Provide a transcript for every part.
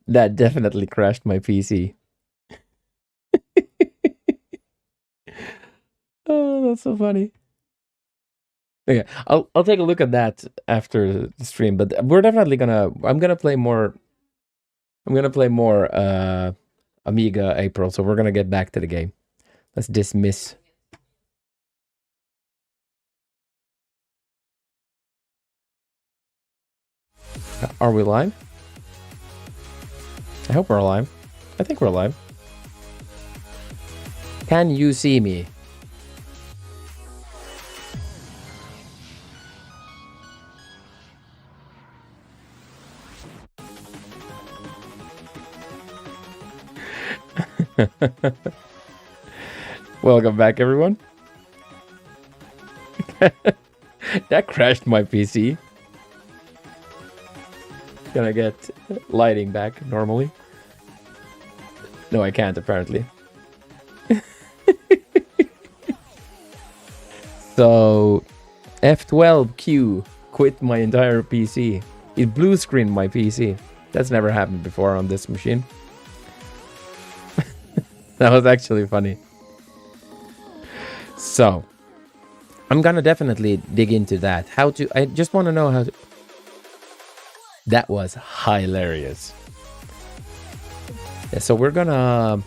That definitely crashed my PC. Oh, that's so funny. Okay, I'll take a look at that after the stream, but we're definitely gonna. I'm gonna play more. I'm gonna play more AmigaApril, so we're gonna get back to the game. Let's dismiss. Are we live? I hope we're alive. I think we're alive. Can you see me? Welcome back, everyone. That crashed my PC. Gonna get lighting back normally. No, I can't, apparently. So, F12Q quit my entire PC. It blue screened my PC. That's never happened before on this machine. That was actually funny. So, I'm gonna definitely dig into that. I just want to know how to... That was hilarious. Yeah, so we're gonna...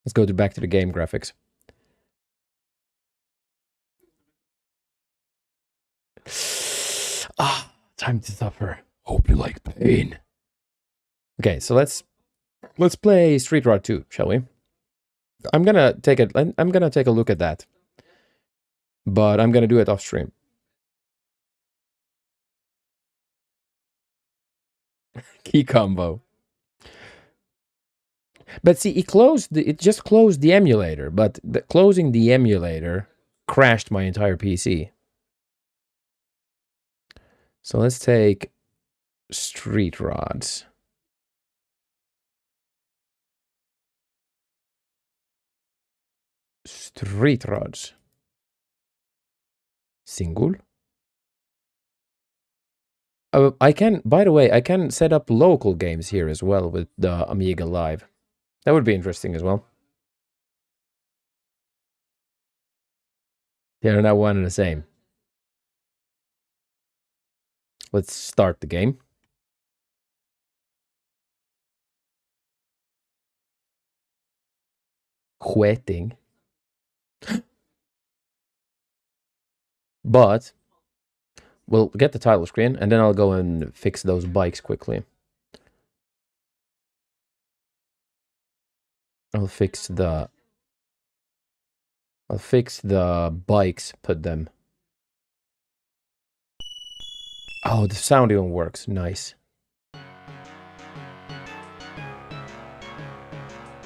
Let's go back to the game graphics. Ah, time to suffer. Hope you like pain. Okay, so let's play Street Rod 2, shall we? I'm gonna take a look at that. But I'm gonna do it off stream. Key combo. But see, it just closed the emulator, but closing the emulator crashed my entire PC. So let's take Street Rods. Street Rods. Single. I can, by the way, I can set up local games here as well with the Amiga Live. That would be interesting as well. They're not one and the same. Let's start the game. Waiting. But we'll get the title screen and then I'll go and fix those bikes quickly. I'll fix the bikes, put them. Oh, the sound even works. Nice.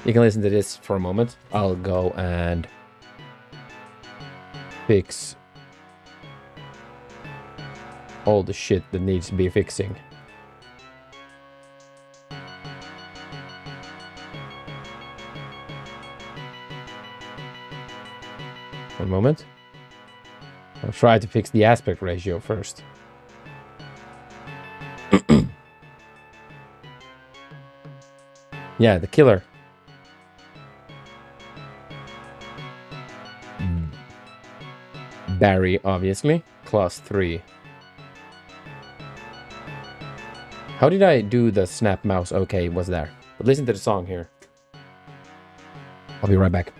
You can listen to this for a moment. I'll go and fix all the shit that needs to be fixing. One moment. I'll try to fix the aspect ratio first. Yeah, the killer. Barry, obviously. Class 3. How did I do the snap mouse? Okay, it was there. But listen to the song here. I'll be right back.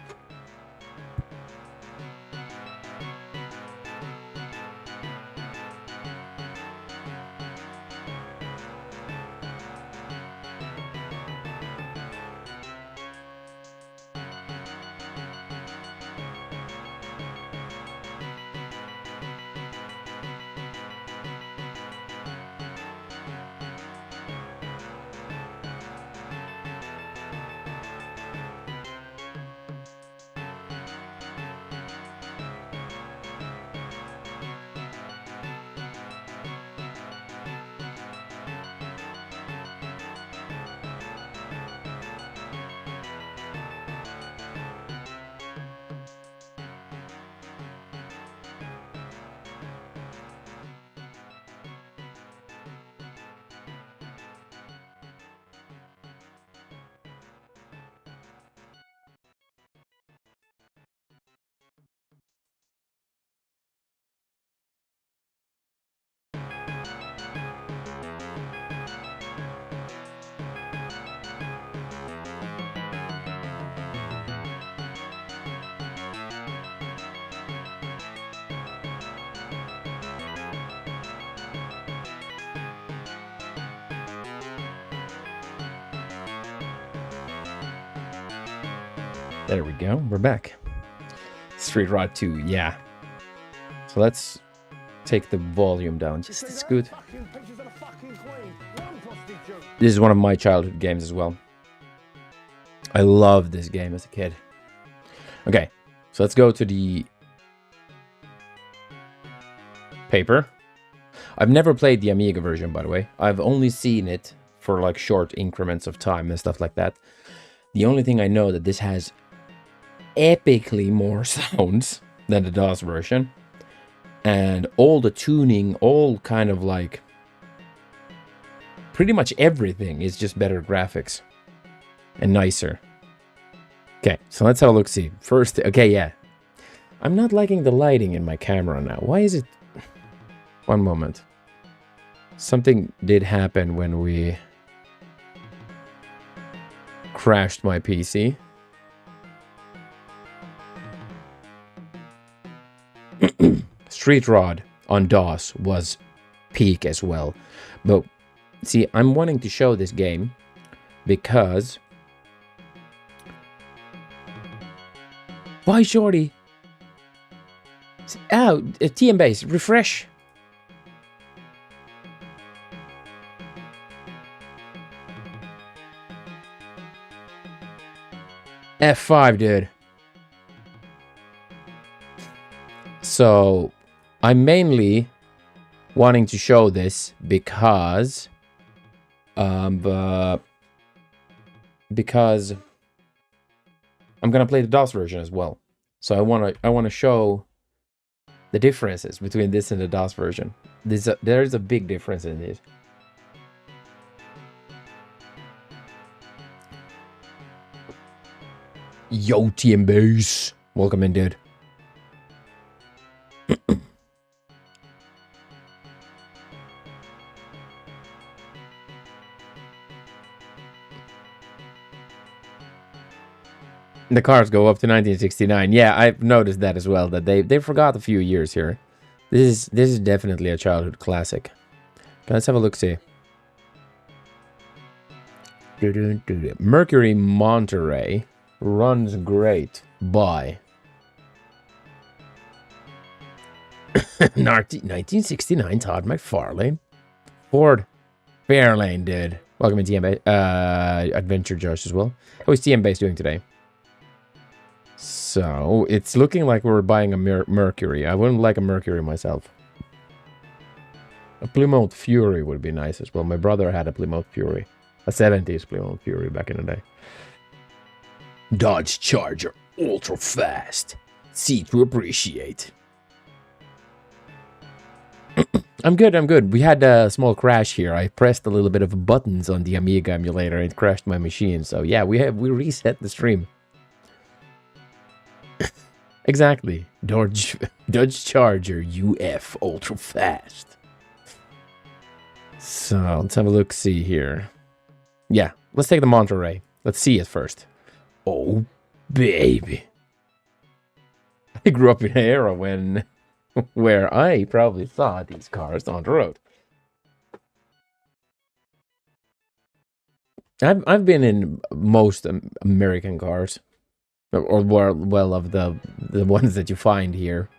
There we go. We're back. Street Rod 2, yeah. So let's take the volume down just as good. This is one of my childhood games as well. I loved this game as a kid. Okay, so let's go to the paper. I've never played the Amiga version, by the way. I've only seen it for like short increments of time and stuff like that. The only thing I know that this has epically more sounds than the DOS version. And all the tuning, all kind of like... pretty much everything is just better graphics. And nicer. Okay, so let's have a look-see. First, okay, yeah. I'm not liking the lighting in my camera now. Why is it... One moment. Something did happen when we crashed my PC. Street Rod on DOS was peak as well. But see, I'm wanting to show this game because... Why, shorty? Oh, TM base, refresh. F5, dude. So, I'm mainly wanting to show this because I'm gonna play the DOS version as well. So I wanna show the differences between this and the DOS version. There is a big difference in this. Yo, TM base. Welcome in, dude. The cars go up to 1969. Yeah, I've noticed that as well, that they forgot a few years here. This is definitely a childhood classic. Okay, let's have a look-see. Mercury Monterey runs great by 1969 Todd McFarlane. Ford Fairlane, dude. Welcome to TM Adventure Josh as well. How is TM Base doing today? So, it's looking like we're buying a Mercury. I wouldn't like a Mercury myself. A Plymouth Fury would be nice as well. My brother had a Plymouth Fury. A 70s Plymouth Fury back in the day. Dodge Charger, ultra fast. See to appreciate. I'm good. We had a small crash here. I pressed a little bit of buttons on the Amiga emulator. It crashed my machine. So yeah, we reset the stream. Exactly. Dodge Charger UF ultra fast. So let's have a look. See here. Yeah, let's take the Monterey. Let's see it first. Oh, baby. I grew up in an era where I probably saw these cars on the road. I've been in most American cars. Or well, of the ones that you find here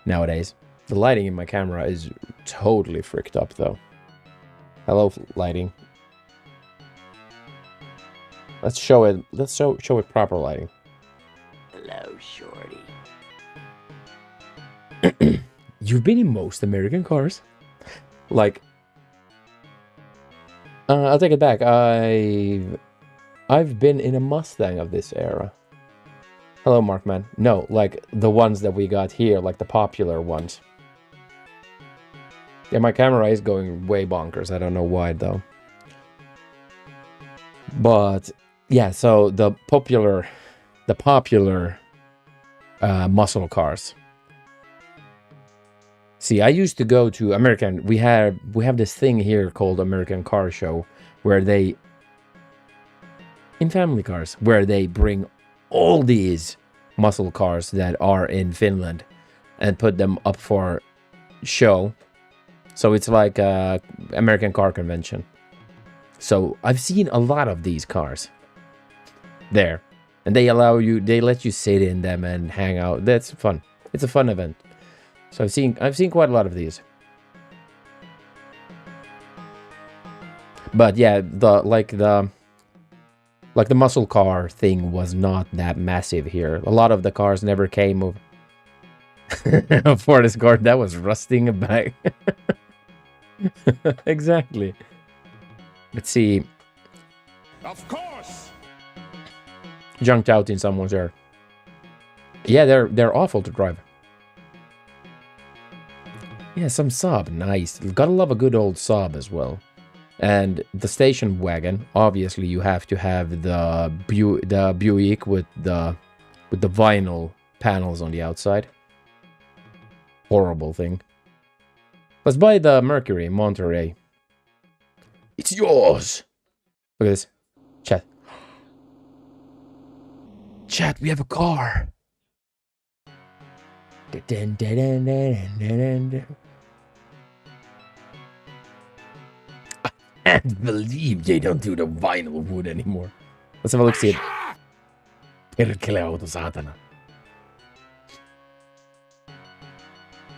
nowadays. The lighting in my camera is totally fricked up, though. Hello, lighting. Let's show it. Let's show it proper lighting. Hello, shorty. You've been in most American cars, like. I'll take it back. I've been in a Mustang of this era. Hello, Markman. No, like the ones that we got here, like the popular ones. Yeah, my camera is going way bonkers. I don't know why, though. But, yeah, so the popular muscle cars. See, I used to go to American... We have this thing here called American Car Show, where they... In family cars, where they bring all these muscle cars that are in Finland and put them up for show. So it's like a American car convention. So I've seen a lot of these cars there. And they let you sit in them and hang out. That's fun. It's a fun event. So I've seen quite a lot of these. But yeah, the muscle car thing was not that massive here. A lot of the cars never came over. For this car that was rusting back. Exactly. Let's see. Of course. Junked out in someone's air. Yeah, they're awful to drive. Yeah, some Saab, nice. Gotta love a good old Saab as well. And the station wagon, obviously you have to have the Buick with the vinyl panels on the outside. Horrible thing. Let's buy the Mercury in Monterey. It's yours. Look at this. Chat. Chat, we have a car. I can't believe they don't do the vinyl wood anymore. Let's have a look, see it.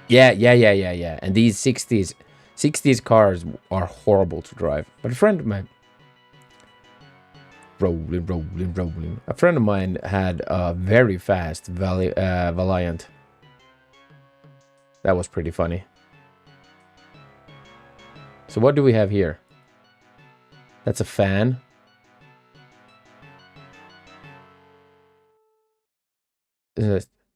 Yeah. And these 60s cars are horrible to drive. But a friend of mine... Rolling. A friend of mine had a very fast Valiant. That was pretty funny. So what do we have here? That's a fan.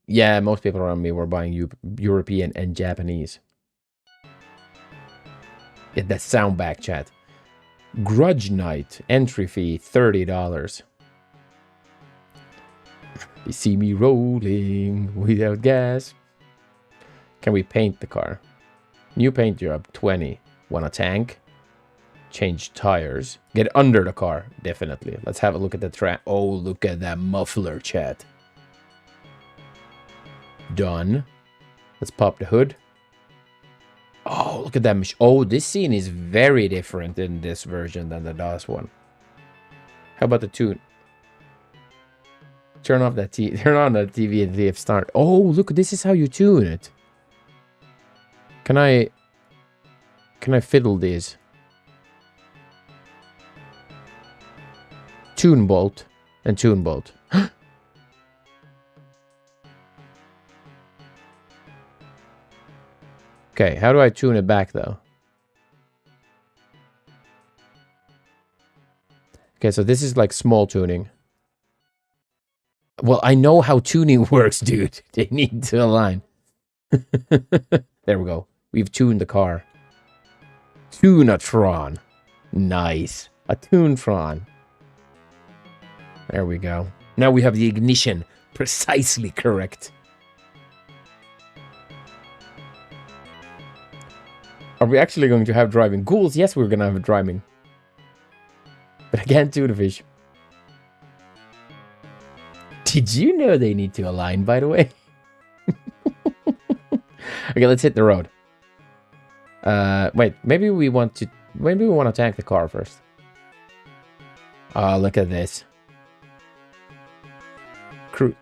Yeah, most people around me were buying European and Japanese. Yeah, that sound back, chat. Grudge Night, entry fee, $30. You see me rolling without gas. Can we paint the car? New paint job, 20. Want a tank? Change tires. Get under the car, definitely. Let's have a look at the track. Oh, look at that muffler, chat. Done. Let's pop the hood. Oh, look at that. Oh, this scene is very different in this version than the last one. How about the tune? Turn on the TV and leave start. Oh, look, this is how you tune it. Can I fiddle these? Tune bolt and tune bolt. Okay, how do I tune it back though? Okay, so this is like small tuning. Well, I know how tuning works, dude. They need to align. There we go. We've tuned the car. Tunatron. Nice. A Tunetron. There we go. Now we have the ignition precisely correct. Are we actually going to have driving? Ghouls, yes, we're going to have driving. But I can't do the fish. Did you know they need to align, by the way? Okay, let's hit the road. Wait, maybe we want to tank the car first. Oh, look at this. Crew.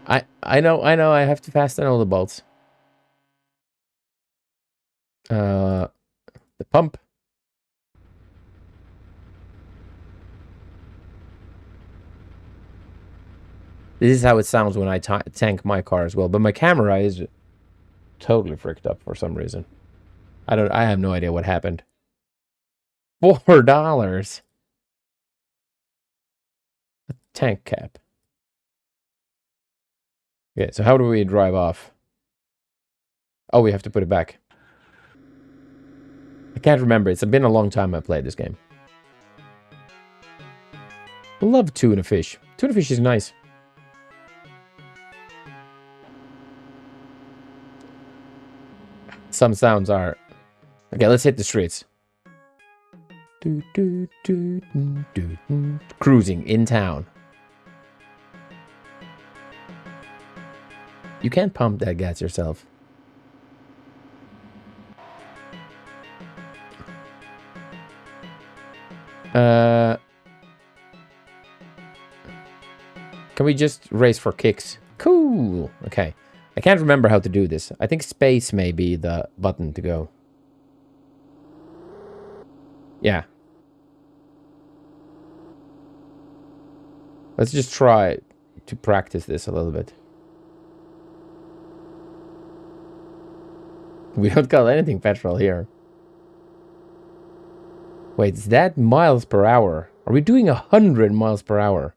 I know, I have to fasten all the bolts. The pump. This is how it sounds when I tank my car as well. But my camera is totally fricked up for some reason. I have no idea what happened. $4. A tank cap. Okay, so how do we drive off? Oh, we have to put it back. I can't remember. It's been a long time I played this game. I love tuna fish. Tuna fish is nice. Some sounds are... Okay, let's hit the streets. Cruising in town. You can't pump that gas yourself. we just race for kicks? Cool. Okay. I can't remember how to do this. I think space may be the button to go. Yeah. Let's just try to practice this a little bit. We don't got anything petrol here. Wait, is that miles per hour? Are we doing 100 miles per hour?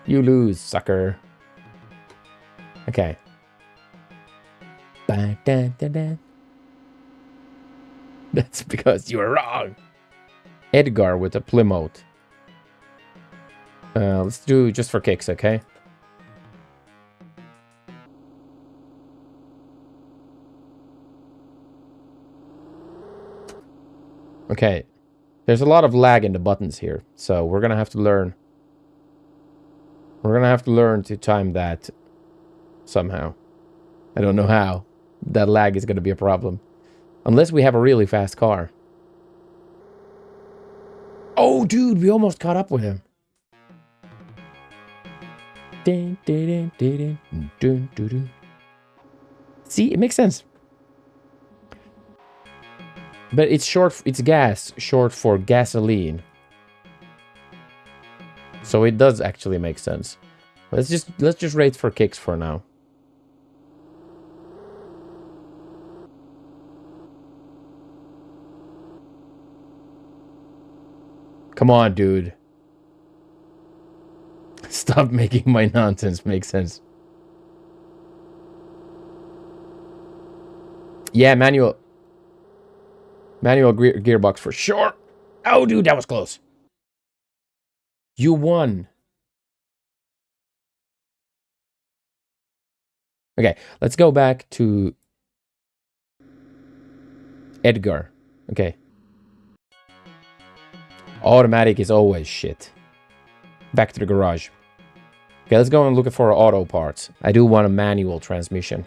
You lose, sucker. Okay. That's because you were wrong. Edgar with a Plymouth. Let's do just for kicks, okay? Okay. There's a lot of lag in the buttons here, so we're gonna have to learn. We're gonna have to learn to time that somehow. I don't know how. That lag is gonna be a problem. Unless we have a really fast car. Oh, dude, we almost caught up with him. See, it makes sense. But it's short, it's gas, short for gasoline. So it does actually make sense. Let's just rate for kicks for now. Come on, dude. Stop making my nonsense make sense. Yeah, manual gearbox for sure. Oh, dude, that was close. You won. Okay, let's go back to Edgar. Okay. Automatic is always shit. Back to the garage. Okay, let's go and look for auto parts. I do want a manual transmission.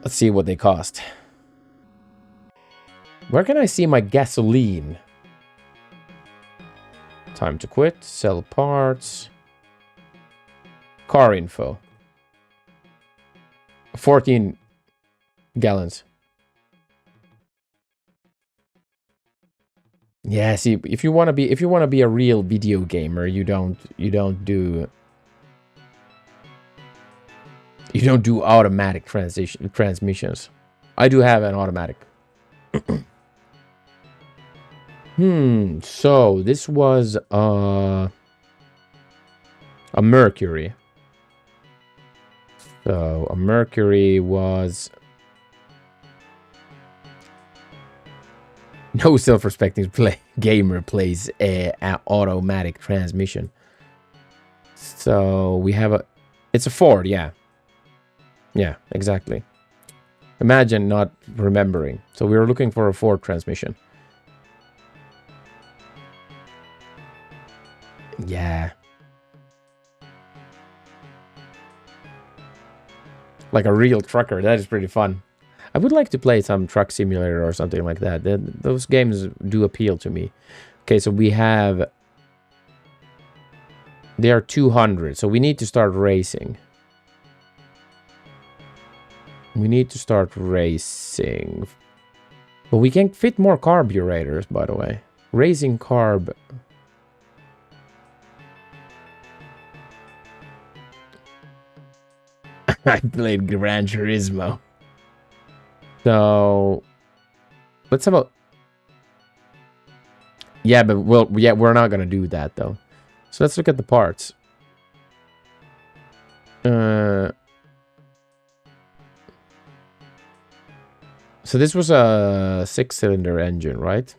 Let's see what they cost. Where can I see my gasoline? Time to quit. Sell parts. Car info. 14 gallons. Yeah, see, if you want to be a real video gamer, you don't do automatic transmissions. I do have an automatic. So this was a Mercury. So a Mercury was no self-respecting gamer plays a automatic transmission. So we have it's a Ford, yeah. Yeah, exactly. Imagine not remembering. So we were looking for a Ford transmission. Yeah. Like a real trucker. That is pretty fun. I would like to play some truck simulator or something like that. Those games do appeal to me. Okay, so we have... They are 200, so we need to start racing. We need to start racing. But we can fit more carburetors, by the way. Racing carb... I played Gran Turismo. So... Let's have a... Yeah, but we're not gonna do that, though. So let's look at the parts. So this was a 6-cylinder engine, right?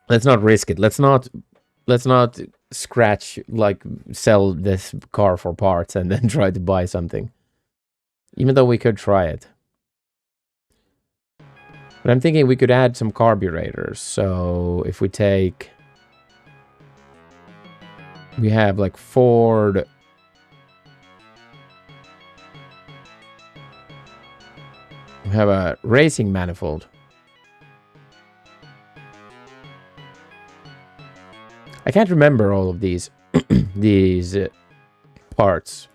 Let's not risk it. Let's not scratch, like, sell this car for parts and then try to buy something. Even though we could try it. But I'm thinking we could add some carburetors. So if we take... We have like Ford... We have a racing manifold. I can't remember all of these these parts,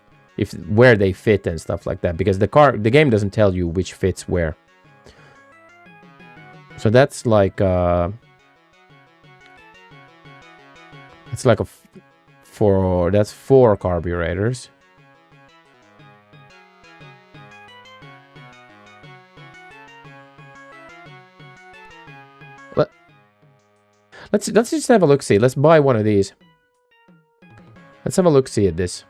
where they fit and stuff like that, because the game doesn't tell you which fits where. So that's like it's like that's 4 carburetors. Let's just have a look-see. Let's buy one of these. Let's have a look-see at this.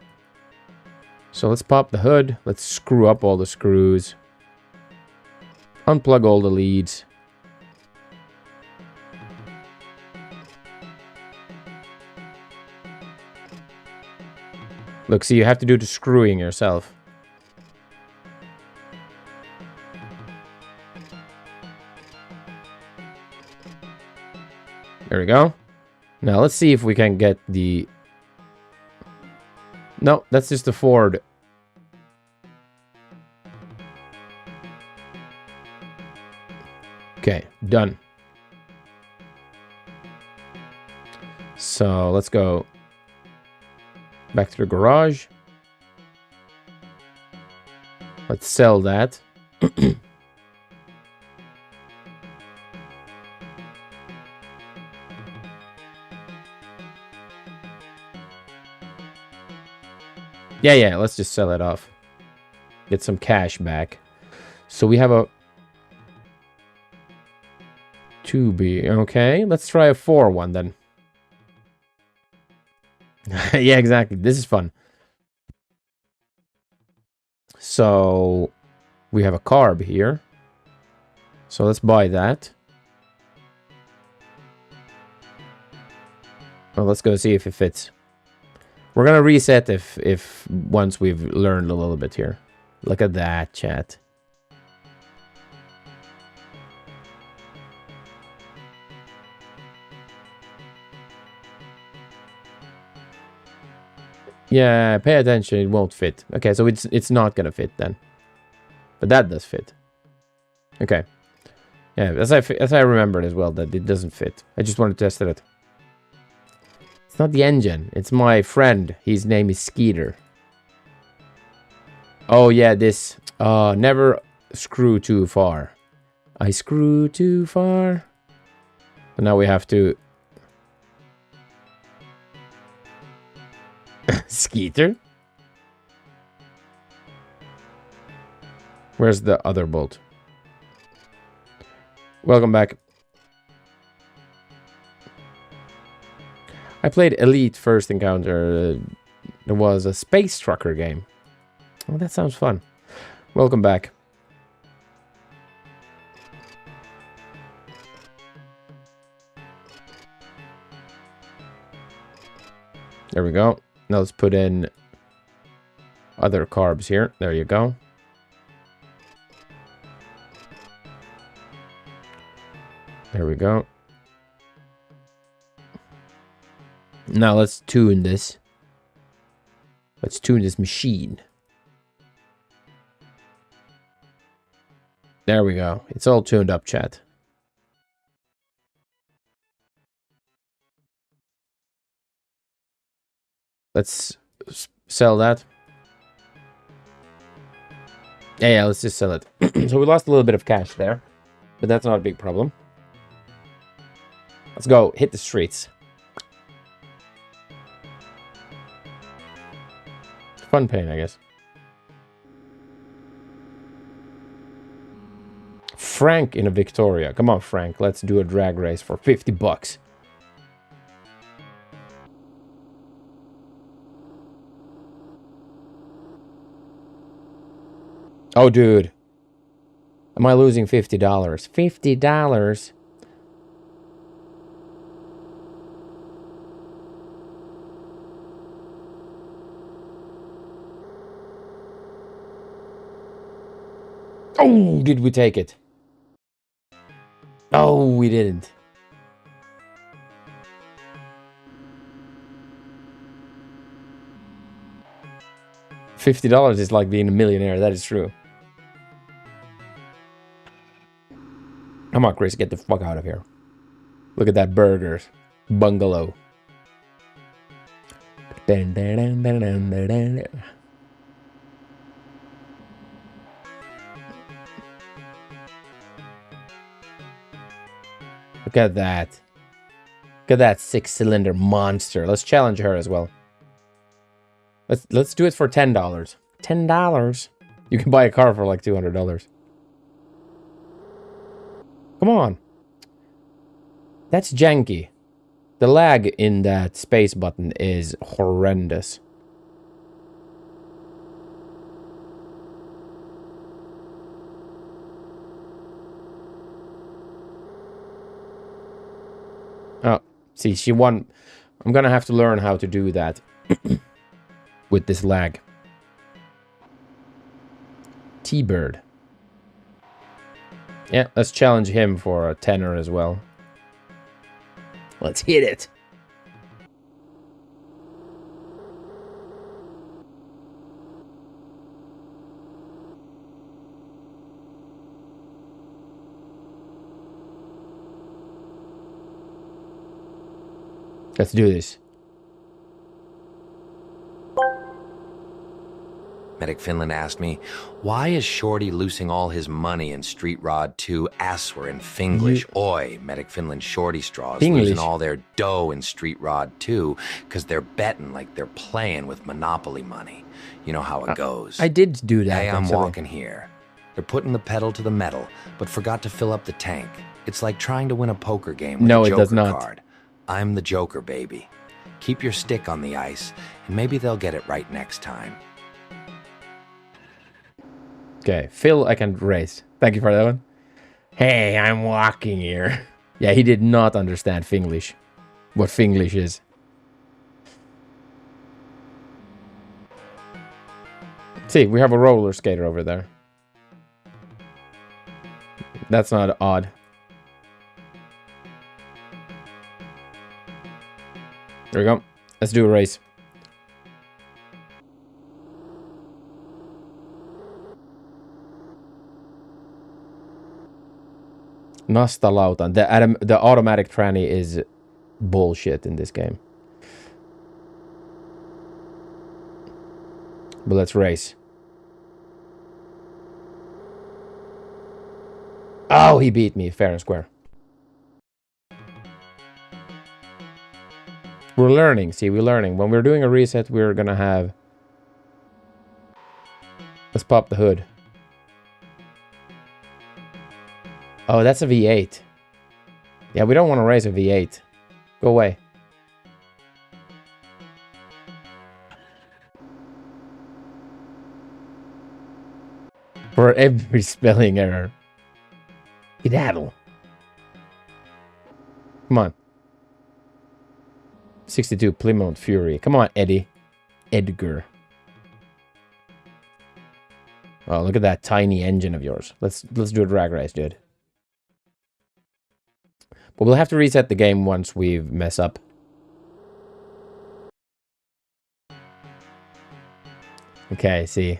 So let's pop the hood. Let's screw up all the screws. Unplug all the leads. Look, see, you have to do the screwing yourself. There we go. Now let's see if we can get the... No, that's just the Ford. Okay, done. So let's go back to the garage. Let's sell that. Yeah, let's just sell it off. Get some cash back. So we have a 2B. Okay, let's try a 4 one then. Yeah, exactly. This is fun. So we have a carb here. So let's buy that. Well, let's go see if it fits. We're gonna reset if once we've learned a little bit here. Look at that, chat. Yeah, pay attention, it won't fit. Okay, so it's not gonna fit then. But that does fit. Okay. Yeah, as I remembered as well, that it doesn't fit. I just want to test it. It's not the engine. It's my friend. His name is Skeeter. Oh, yeah, this. Never screw too far. I screw too far. So now we have to... Skeeter? Where's the other bolt? Welcome back. I played Elite First Encounter. It was a space trucker game. Oh, that sounds fun. Welcome back. There we go. Now let's put in other carbs here. There you go. There we go. Now let's tune this. Let's tune this machine. There we go. It's all tuned up, chat. Let's sell that. Yeah, let's just sell it. So we lost a little bit of cash there, but that's not a big problem. Let's go hit the streets. Fun pain, I guess. Frank in a Victoria. Come on, Frank. Let's do a drag race for 50 bucks. Oh, dude. Am I losing $50? $50? Oh, did we take it? Oh, we didn't. $50 is like being a millionaire. That is true. Come on, Chris, get the fuck out of here. Look at that burger bungalow. Look at that. Look at that 6-cylinder monster. Let's challenge her as well. Let's do it for $10. $10. You can buy a car for like $200. Come on. That's janky. The lag in that space button is horrendous. Oh, see, she won. I'm gonna have to learn how to do that with this lag. T-Bird. Yeah, let's challenge him for a tenner as well. Let's hit it. Let's do this. Medic Finland asked me, why is Shorty losing all his money in Street Rod 2 Aswer in Finglish? Oi, Medic Finland Shorty Straws losing all their dough in Street Rod 2 because they're betting like they're playing with Monopoly money. You know how it goes. I did do that. Hey, I'm walking here. They're putting the pedal to the metal, but forgot to fill up the tank. It's like trying to win a poker game with a Joker card. I'm the Joker, baby. Keep your stick on the ice, and maybe they'll get it right next time. Okay, Phil, I can race. Thank you for that one. Hey, I'm walking here. Yeah, he did not understand Finglish. What Finglish is. See, we have a roller skater over there. That's not odd. There we go. Let's do a race. Nastalautan. The automatic tranny is bullshit in this game. But let's race. Oh, he beat me fair and square. We're learning. See, we're learning. When we're doing a reset, we're gonna have... Let's pop the hood. Oh, that's a V8. Yeah, we don't want to race a V8. Go away. For every spelling error. Skedaddle. Come on. 62 Plymouth Fury. Come on, Eddie. Edgar. Oh, look at that tiny engine of yours. Let's do a drag race, dude. But we'll have to reset the game once we mess up. Okay, see.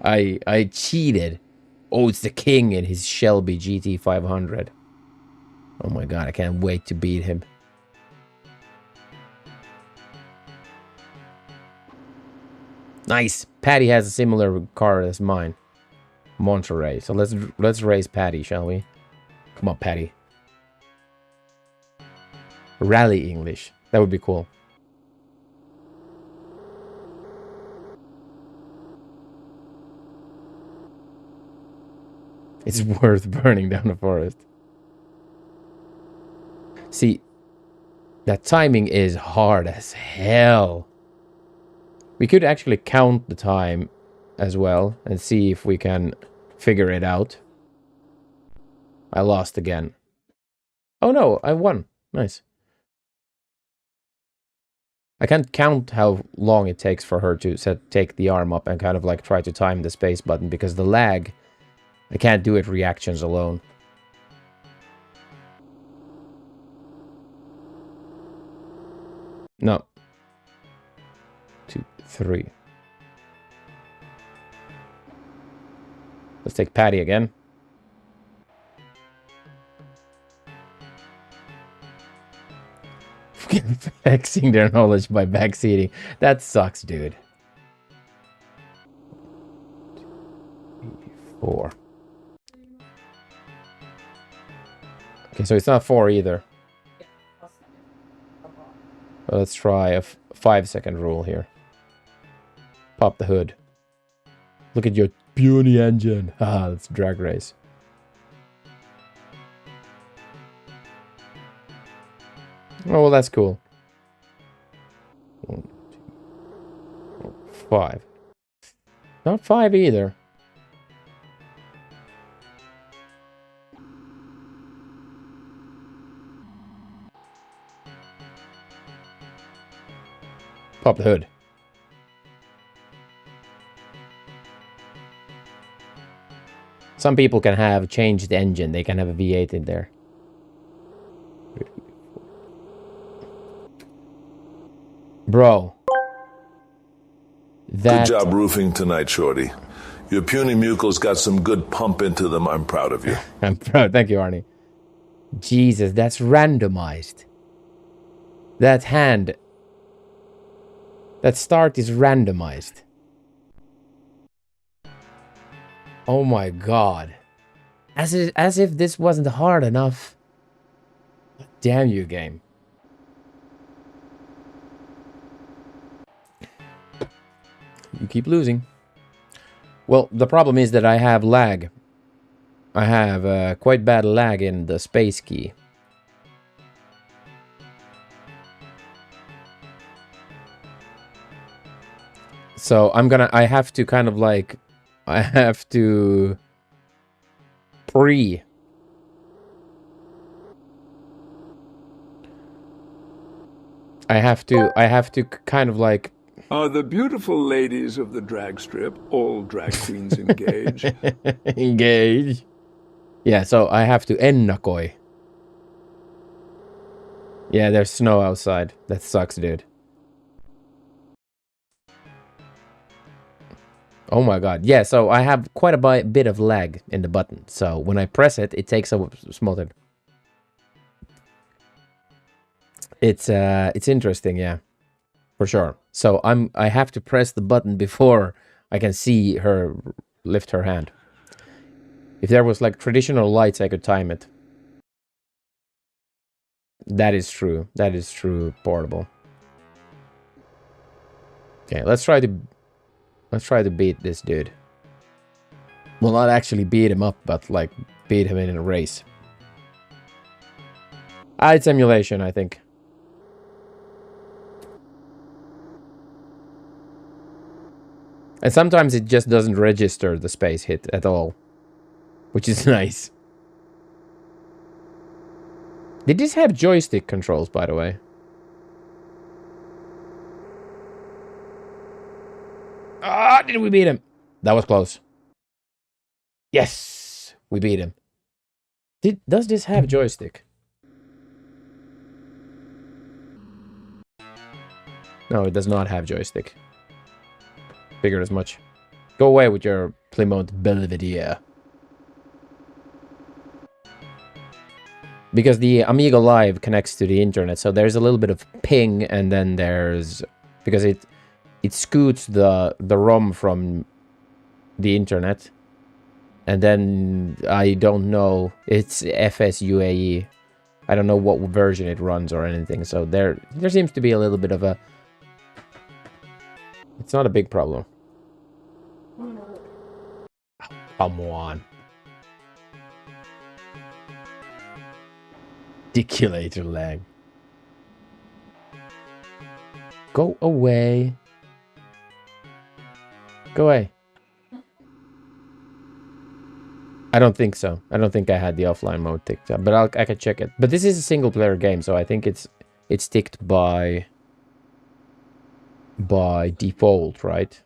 I cheated. Oh, it's the king in his Shelby GT500. Oh my god, I can't wait to beat him. Nice. Patty has a similar car as mine. Monterey. So let's race Patty, shall we? Come on, Patty. Rally English. That would be cool. It's worth burning down a forest. See, that timing is hard as hell. We could actually count the time as well and see if we can figure it out. I lost again. Oh no, I won. Nice. I can't count how long it takes for her to take the arm up and kind of like try to time the space button because the lag, I can't do it reactions alone. No. 2, 3. Let's take Patty again. Flexing their knowledge by backseating. That sucks, dude. 4. Okay, so it's not 4 either. Well, let's try a 5-second rule here. Pop the hood. Look at your puny engine. Haha, that's drag race. Oh, well, that's cool. 1, 2, 5. Not 5 either. Pop the hood. Some people can have changed the engine. They can have a V8 in there. Bro. Good job roofing tonight, Shorty. Your puny mucles got some good pump into them. I'm proud of you. I'm proud. Thank you, Arnie. Jesus, that's randomized. That hand... That start is randomized. Oh my god. As if this wasn't hard enough. Damn you, game. You keep losing. Well, the problem is that I have lag. I have quite bad lag in the space key. So I have to kind of like, I have to I have to kind of like... Are the beautiful ladies of the drag strip all drag queens engaged? Engage. Yeah, so I have to ennakoi. Yeah, there's snow outside. That sucks, dude. Oh my god. Yeah, so I have quite a bit of lag in the button. So when I press it, it takes a smothered. It's interesting, yeah. For sure. So I have to press the button before I can see her lift her hand. If there was like traditional lights, I could time it. That is true. That is true, Portable. Okay, let's try to beat this dude. Well, not actually beat him up, but like beat him in a race. It's emulation, I think. And sometimes it just doesn't register the space hit at all, which is nice. Did this have joystick controls, by the way? Ah, did we beat him? That was close. Yes, we beat him. Does this have joystick? No, it does not have joystick. Figured as much. Go away with your Plymouth Belvedere. Because the Amiga Live connects to the internet, so there's a little bit of ping, and then there's... Because it scoots the ROM from the internet. And then, I don't know, it's FSUAE. I don't know what version it runs or anything, so there seems to be a little bit of a... It's not a big problem. Come on. Articulator lag. Go away. Go away. I don't think so. I don't think I had the offline mode ticked up, but I can check it. But this is a single player game, so I think it's ticked by default, right?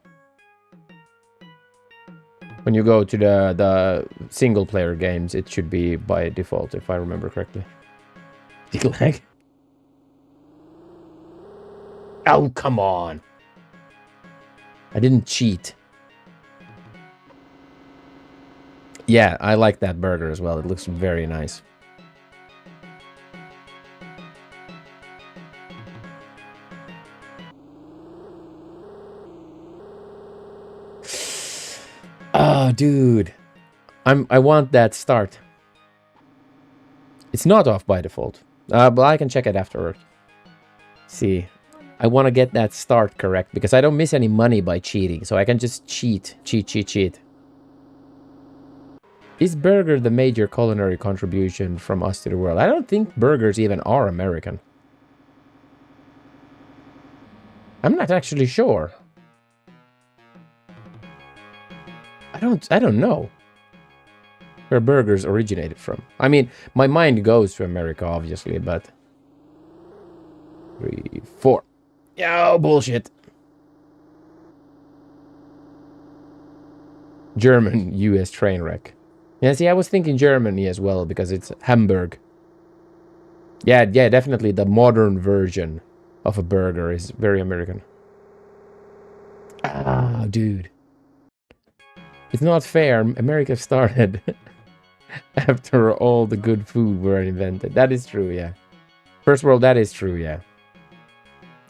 When you go to the single player games, it should be by default, if I remember correctly. Lag. Oh, come on. I didn't cheat. Yeah, I like that burger as well. It looks very nice. Ah, dude. I want that start. It's not off by default. But I can check it afterward. See. I want to get that start correct because I don't miss any money by cheating. So I can just cheat. Cheat. Is burger the major culinary contribution from us to the world? I don't think burgers even are American. I'm not actually sure. I don't know where burgers originated from. I mean, my mind goes to America, obviously, but 3, 4. Yo, bullshit. German US train wreck. Yeah, see, I was thinking Germany as well because it's Hamburg. Yeah, definitely the modern version of a burger is very American. Ah, dude. It's not fair. America started after all the good food were invented. That is true, yeah. First world, that is true, yeah.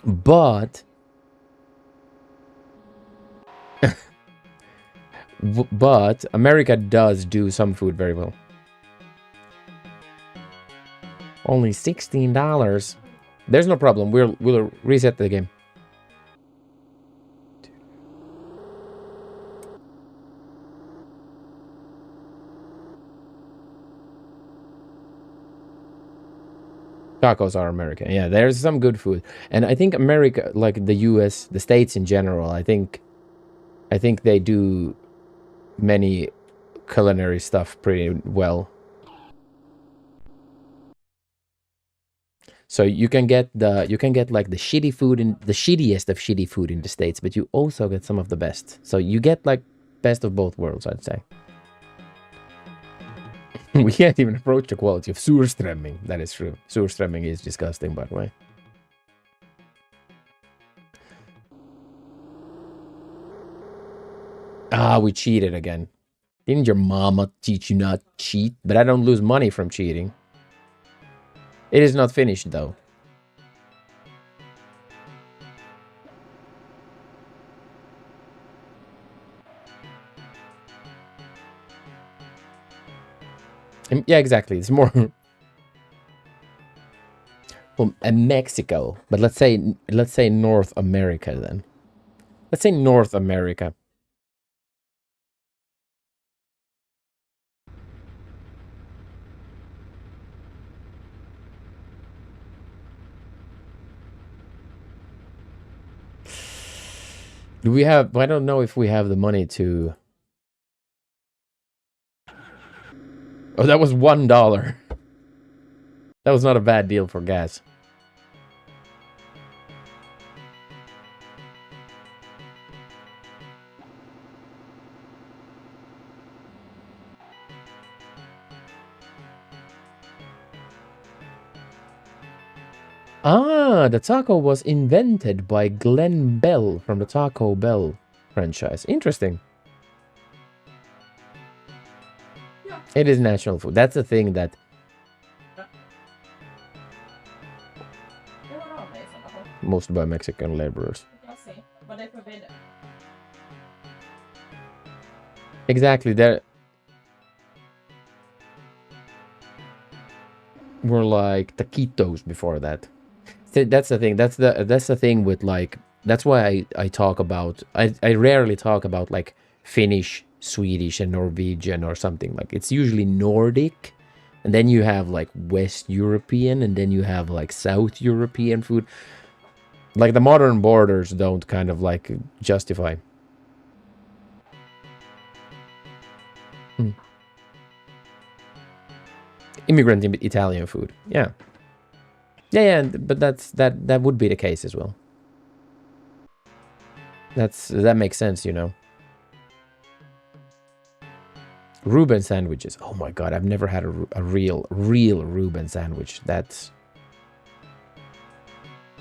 But but America does do some food very well. Only $16. There's no problem. We'll reset the game. Tacos are American. Yeah, there's some good food. And I think America, like the US, the States in general, I think they do many culinary stuff pretty well. So you can get like the shitty food in the shittiest of shitty food in the States, but you also get some of the best. So you get like best of both worlds, I'd say. We can't even approach the quality of surströmming. That is true. Surströmming is disgusting, by the way. Ah, we cheated again. Didn't your mama teach you not to cheat? But I don't lose money from cheating. It is not finished, though. Yeah, exactly. It's more... well, Mexico. But let's say North America, then. Let's say North America. Do we have... I don't know if we have the money to... Oh, that was $1. That was not a bad deal for gas. Ah, the taco was invented by Glenn Bell from the Taco Bell franchise. Interesting. It is national food. That's the thing that... most by Mexican laborers. Exactly. There were like taquitos before that. See, that's the thing. That's the thing with like... that's why I talk about... I rarely talk about like Finnish, Swedish, and Norwegian or something. Like it's usually Nordic, and then you have like West European, and then you have like South European food. Like the modern borders don't kind of like justify. Immigrant Italian food, yeah. Yeah, but that would be the case as well. That makes sense, you know. Reuben sandwiches. Oh my god, I've never had a real Reuben sandwich. That's...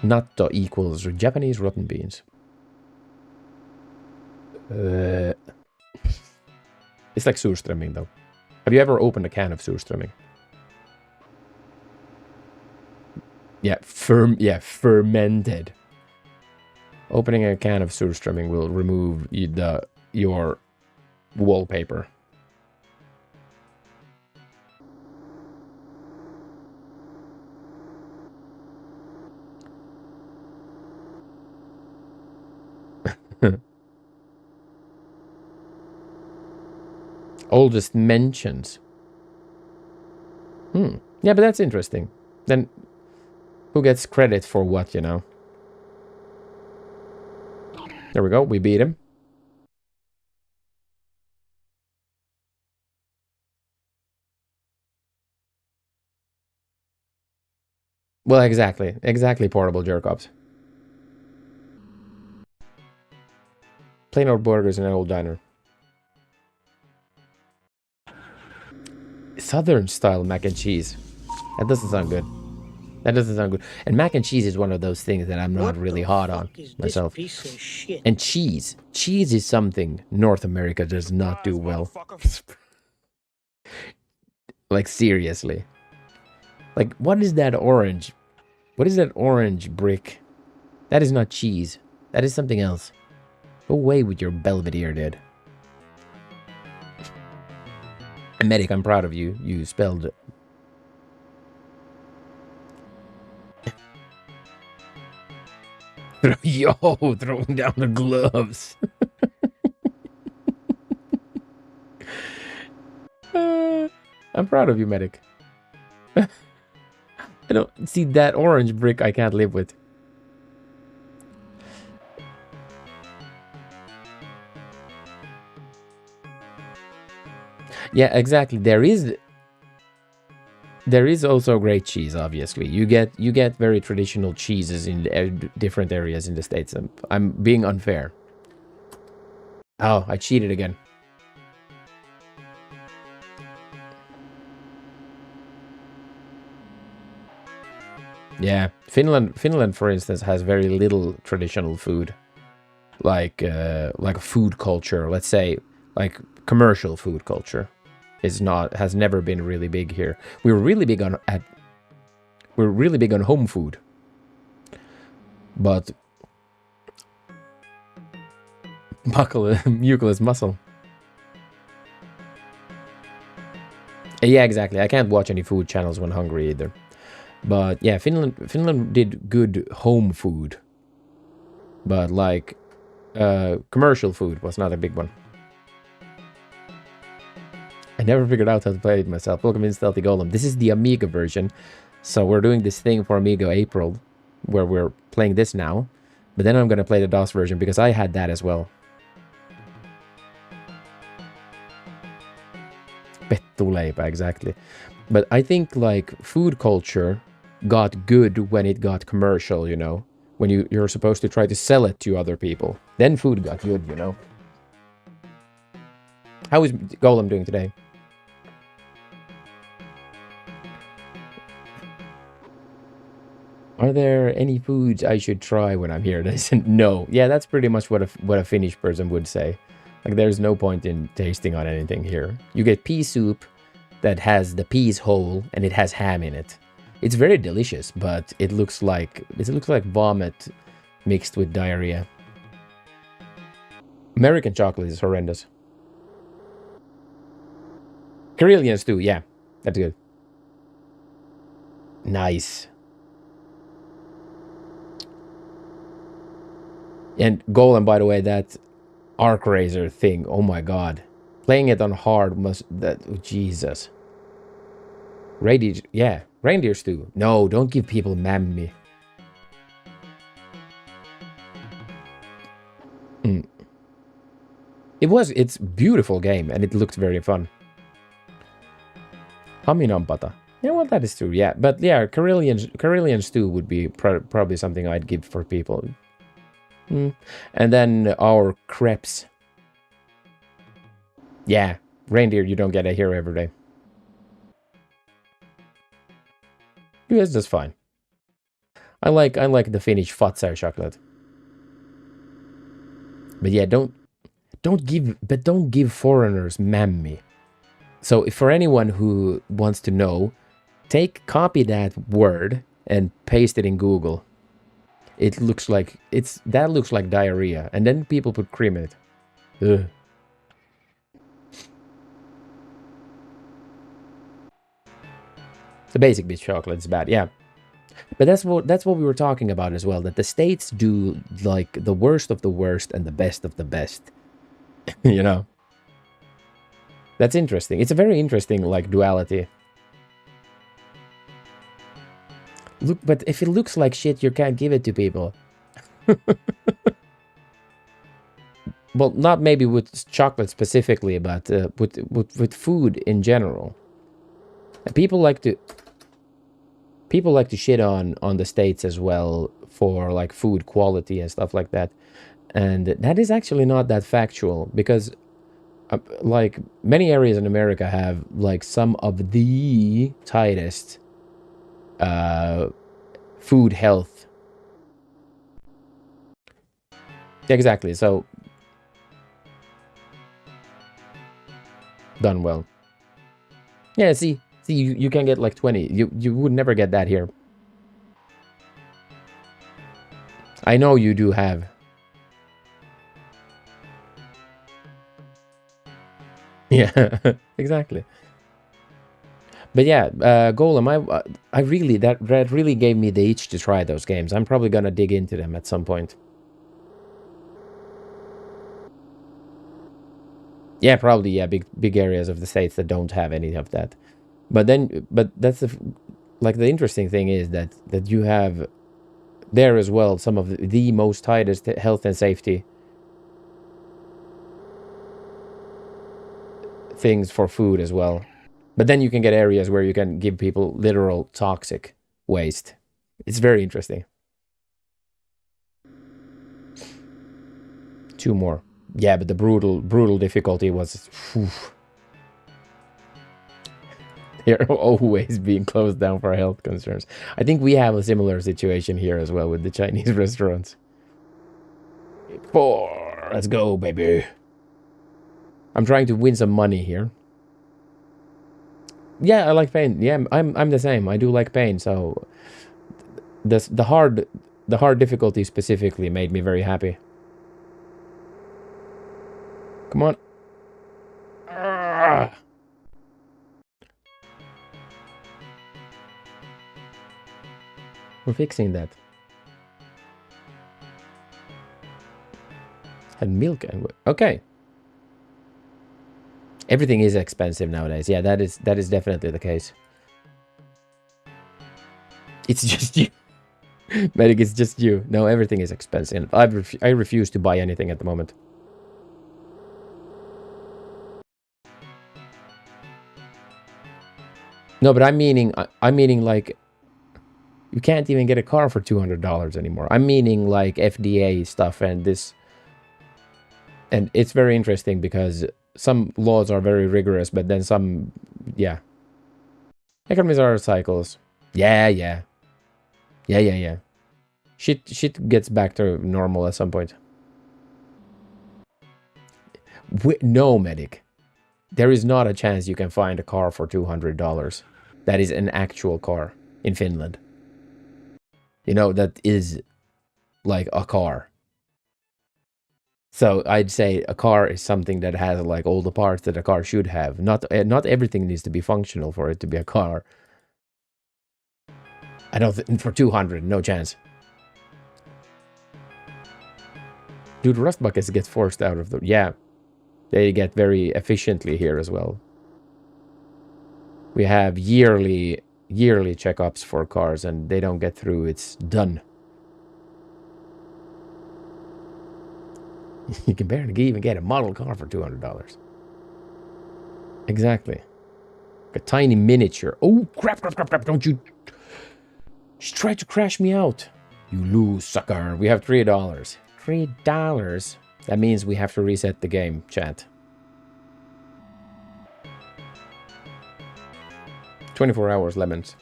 natto equals Japanese rotten beans. It's like surströmming, though. Have you ever opened a can of surströmming? Yeah, fermented. Opening a can of surströmming will remove wallpaper. Oldest mentions. Yeah, but that's interesting. Then who gets credit for what, you know? There we go. We beat him. Well, exactly. Exactly, portable jerk-offs. Plain old burgers in an old diner. Southern style mac and cheese. That doesn't sound good. That doesn't sound good. And mac and cheese is one of those things that I'm not really hot on myself. And cheese. Cheese is something North America does not do well. Like, seriously. Like, what is that orange? What is that orange brick? That is not cheese. That is something else. Go away with your Belvedere, dude. And Medic, I'm proud of you. You spelled... Yo, throwing down the gloves. I'm proud of you, Medic. I don't see that orange brick I can't live with. Yeah, exactly. There is also great cheese, obviously. You get very traditional cheeses in different areas in the States. I'm being unfair. Oh, I cheated again. Yeah, Finland, for instance, has very little traditional food, like a food culture. Let's say, like commercial food culture, has never been really big here. We're really big on home food, but Mucul is muscle. Yeah, exactly. I can't watch any food channels when hungry either. But yeah, Finland did good home food, but like commercial food was not a big one. I never figured out how to play it myself. Welcome in, Stealthy Golem. This is the Amiga version, so we're doing this thing for AmigaApril, where we're playing this now. But then I'm gonna play the DOS version because I had that as well. Pettuleipä, exactly. But I think like food culture got good when it got commercial, you know, when you're supposed to try to sell it to other people. Then food got good, you know. How is Golem doing today? Are there any foods I should try when I'm here? They said no. Yeah, that's pretty much what a Finnish person would say. Like, there's no point in tasting on anything here. You get pea soup that has the peas whole and it has ham in it. It's very delicious, but it looks like vomit mixed with diarrhea. American chocolate is horrendous. Karelian stew, yeah, that's good. Nice. And Golem, by the way, that arc razor thing, oh my god. Playing it on hard oh, Jesus. Reindeer stew. No, don't give people mammy. It's beautiful game, and it looked very fun. Haminampata. Yeah, well, that is true, yeah. But yeah, Karelian stew would be probably something I'd give for people. And then our crepes. Yeah, reindeer you don't get a here every day. It's just fine. I like the Finnish Fatsar chocolate. But yeah, don't give foreigners mammy. So if for anyone who wants to know, copy that word and paste it in Google. It looks like that looks like diarrhea, and then people put cream in it. Ugh. The basic bitch chocolate is bad, yeah. But that's what we were talking about as well, that the states do like the worst of the worst and the best of the best. You know? That's interesting. It's a very interesting like duality. Look, but if it looks like shit, you can't give it to people. Well, not maybe with chocolate specifically, but with food in general. And people like to shit on the states as well for like food quality and stuff like that. And that is actually not that factual, because like many areas in America have like some of the tightest food health. Exactly. So done well. Yeah, see you can get like 20. You would never get that here. I know you do have. Yeah, exactly. But yeah, Golem, I really, that really gave me the itch to try those games. I'm probably gonna dig into them at some point. Yeah, probably, yeah, big areas of the states that don't have any of that. But that's like the interesting thing is that you have there as well some of the most tightest health and safety things for food as well. But then you can get areas where you can give people literal toxic waste. It's very interesting. 2 more. Yeah, but the brutal difficulty was... Whew. They're always being closed down for health concerns. I think we have a similar situation here as well with the Chinese restaurants. 4. Let's go, baby. I'm trying to win some money here. Yeah, I like pain. Yeah, I'm the same. I do like pain. So the hard difficulty specifically made me very happy. Come on. Ah. We're fixing that. And milk and okay. Everything is expensive nowadays. Yeah, that is definitely the case. It's just you. Medic, it's just you. No, everything is expensive. I refuse to buy anything at the moment. No, but I'm meaning like you can't even get a car for $200 anymore. I'm meaning like FDA stuff and this. And it's very interesting because some laws are very rigorous, but then some, yeah. Economies are cycles. Yeah. Shit gets back to normal at some point. No, Medic. There is not a chance you can find a car for $200. That is an actual car in Finland. You know, that is like a car. So I'd say a car is something that has like all the parts that a car should have. Not everything needs to be functional for it to be a car. I don't think for 200, no chance. Dude, rust buckets get forced out of the... Yeah. They get very efficiently here as well. We have yearly checkups for cars and they don't get through. It's done. You can barely even get a model car for $200. Exactly. A tiny miniature. Oh, crap. Don't you... She tried to crash me out. You lose, sucker. We have $3. $3. That means we have to reset the game, chat. 24 hours, lemons.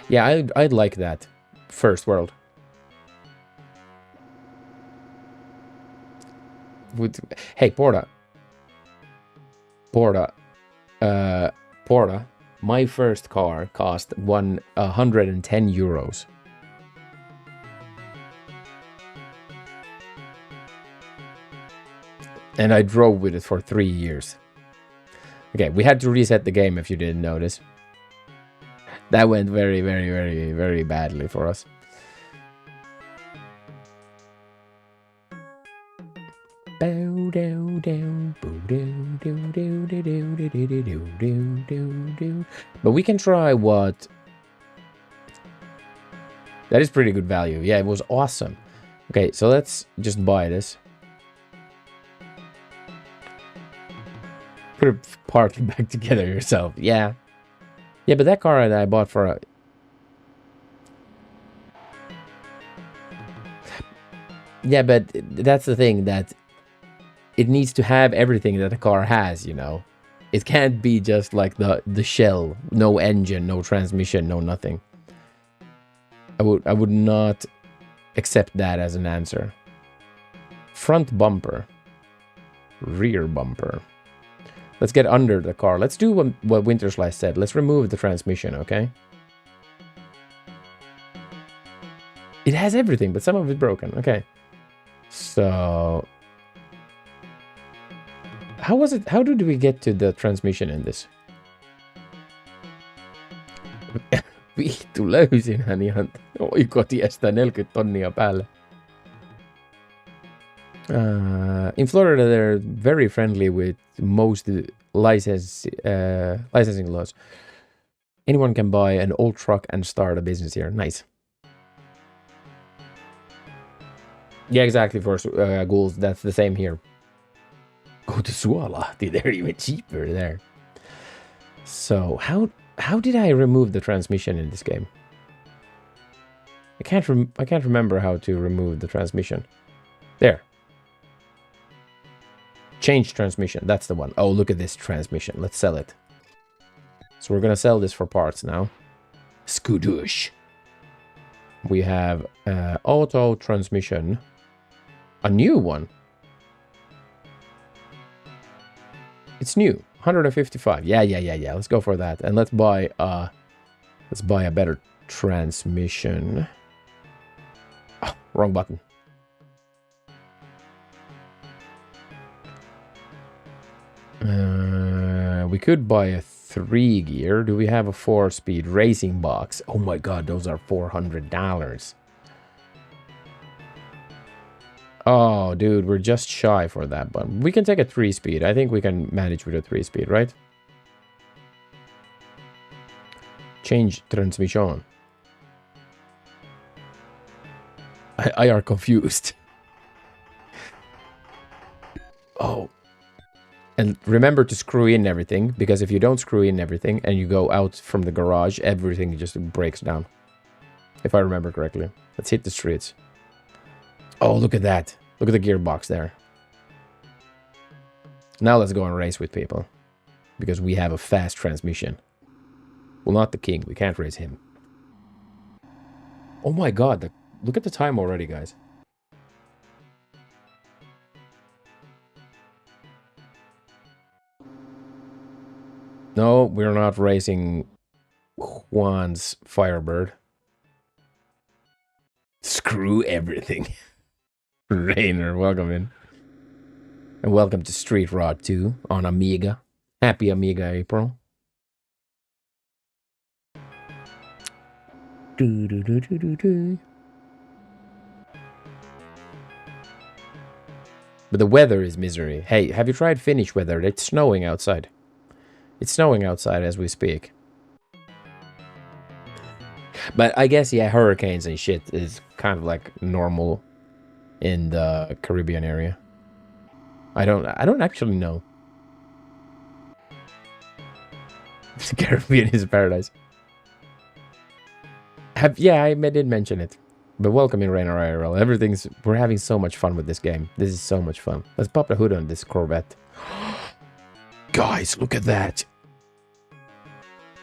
Yeah, I'd like that. First world. Hey, Porta. My first car cost 110 euros. And I drove with it for 3 years. Okay, we had to reset the game if you didn't notice. That went very, very, very, very badly for us. But we can try what... That is pretty good value. Yeah, it was awesome. Okay, so let's just buy this. Put it partly back together yourself. Yeah. Yeah, but that car that I bought for a... Yeah, but that's the thing, that it needs to have everything that a car has, you know. It can't be just like the shell, no engine, no transmission, no nothing. I would not accept that as an answer. Front bumper. Rear bumper. Let's get under the car. Let's do what Winterslice said. Let's remove the transmission, okay? It has everything, but some of it broken. Okay. So... How was it? How did we get to the transmission in this? Vittu löysinhän ihan oikotiestä 40 tonnia päälle. In Florida, they're very friendly with most licensing laws. Anyone can buy an old truck and start a business here. Nice. Yeah, exactly, for ghouls. That's the same here. Go to Suolahti. They're even cheaper there. So, how did I remove the transmission in this game? I can't remember how to remove the transmission. There. Change transmission. That's the one. Oh, look at this transmission. Let's sell it. So we're gonna sell this for parts now. Skudoosh. We have auto transmission. A new one. It's new. 155. Yeah. Let's go for that. And let's buy a better transmission. Oh, wrong button. We could buy a 3-gear. Do we have a 4-speed racing box? Oh my god, those are $400. Oh, dude, we're just shy for that, but we can take a 3-speed. I think we can manage with a 3-speed, right? Change transmission. I are confused. Oh. And remember to screw in everything, because if you don't screw in everything and you go out from the garage, everything just breaks down. If I remember correctly. Let's hit the streets. Oh, look at that. Look at the gearbox there. Now let's go and race with people. Because we have a fast transmission. Well, not the king. We can't race him. Oh my god. Look at the time already, guys. No, we're not racing Juan's Firebird. Screw everything. Rainer, welcome in. And welcome to Street Rod 2 on Amiga. Happy AmigaApril. But the weather is misery. Hey, have you tried Finnish weather? It's snowing outside. It's snowing outside as we speak. But I guess, yeah, hurricanes and shit is kind of like normal in the Caribbean area. I don't actually know. The Caribbean is a paradise. Yeah, I did mention it. But welcome in Rainer IRL. We're having so much fun with this game. This is so much fun. Let's pop the hood on this Corvette. Guys, look at that.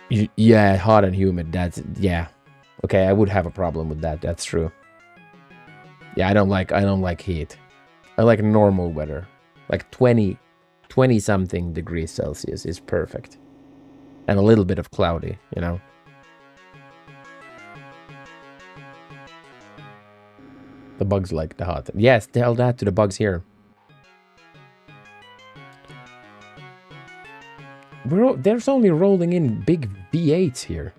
Yeah, hot and humid. Yeah. Okay, I would have a problem with that. That's true. Yeah, I don't like heat. I like normal weather. Like 20 something degrees Celsius is perfect. And a little bit of cloudy, you know. The bugs like the hot. Yes, tell that to the bugs here. There's only rolling in big V8s here.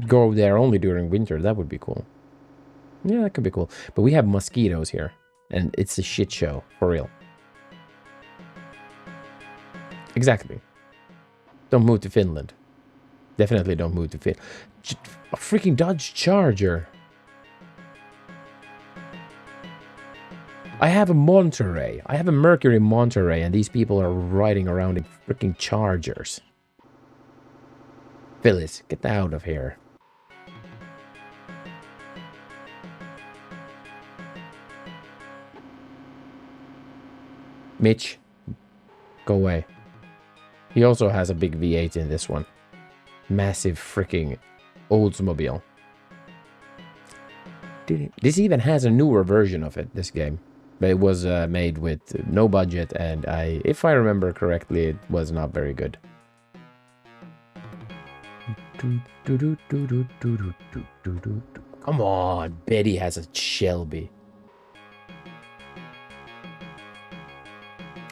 Go there only during winter. That would be cool. Yeah, that could be cool. But we have mosquitoes here. And it's a shit show. For real. Exactly. Don't move to Finland. Definitely don't move to Finland. A freaking Dodge Charger. I have a Monterey. I have a Mercury Monterey, and these people are riding around in freaking Chargers. Phyllis, get out of here. Mitch, go away. He also has a big V8 in this one. Massive freaking Oldsmobile. This even has a newer version of it, this game. But it was made with no budget, and if I remember correctly, it was not very good. Come on, Betty has a Shelby.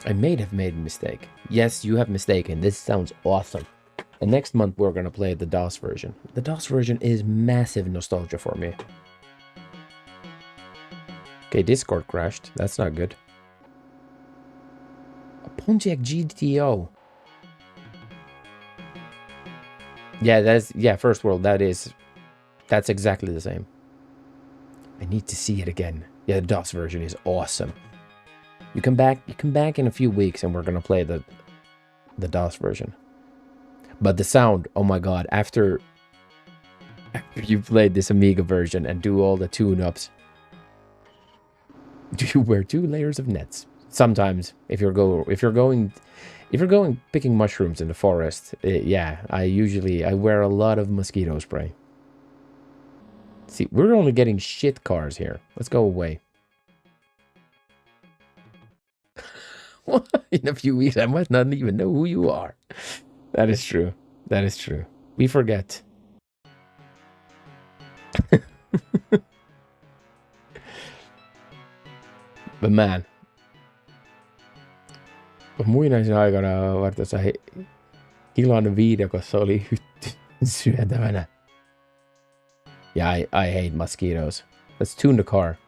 I may have made a mistake. Yes, you have mistaken. This sounds awesome. And next month we're gonna play the DOS version. The DOS version is massive nostalgia for me. Okay, Discord crashed. That's not good. A Pontiac GTO. Yeah, First World, that's exactly the same. I need to see it again. Yeah, the DOS version is awesome. You come back in a few weeks and we're gonna play the DOS version. But the sound, oh my god, after you played this Amiga version and do all the tune-ups. Do you wear 2 layers of nets? Sometimes, if you're going picking mushrooms in the forest, yeah, I wear a lot of mosquito spray. See, we're only getting shit cars here. Let's go away. In a few weeks, I might not even know who you are. That is true. That is true. We forget. But man, muinaisena aikana vartassa iloinen viidakossa oli syötävänä. Yeah, I hate mosquitoes. Let's tune the car.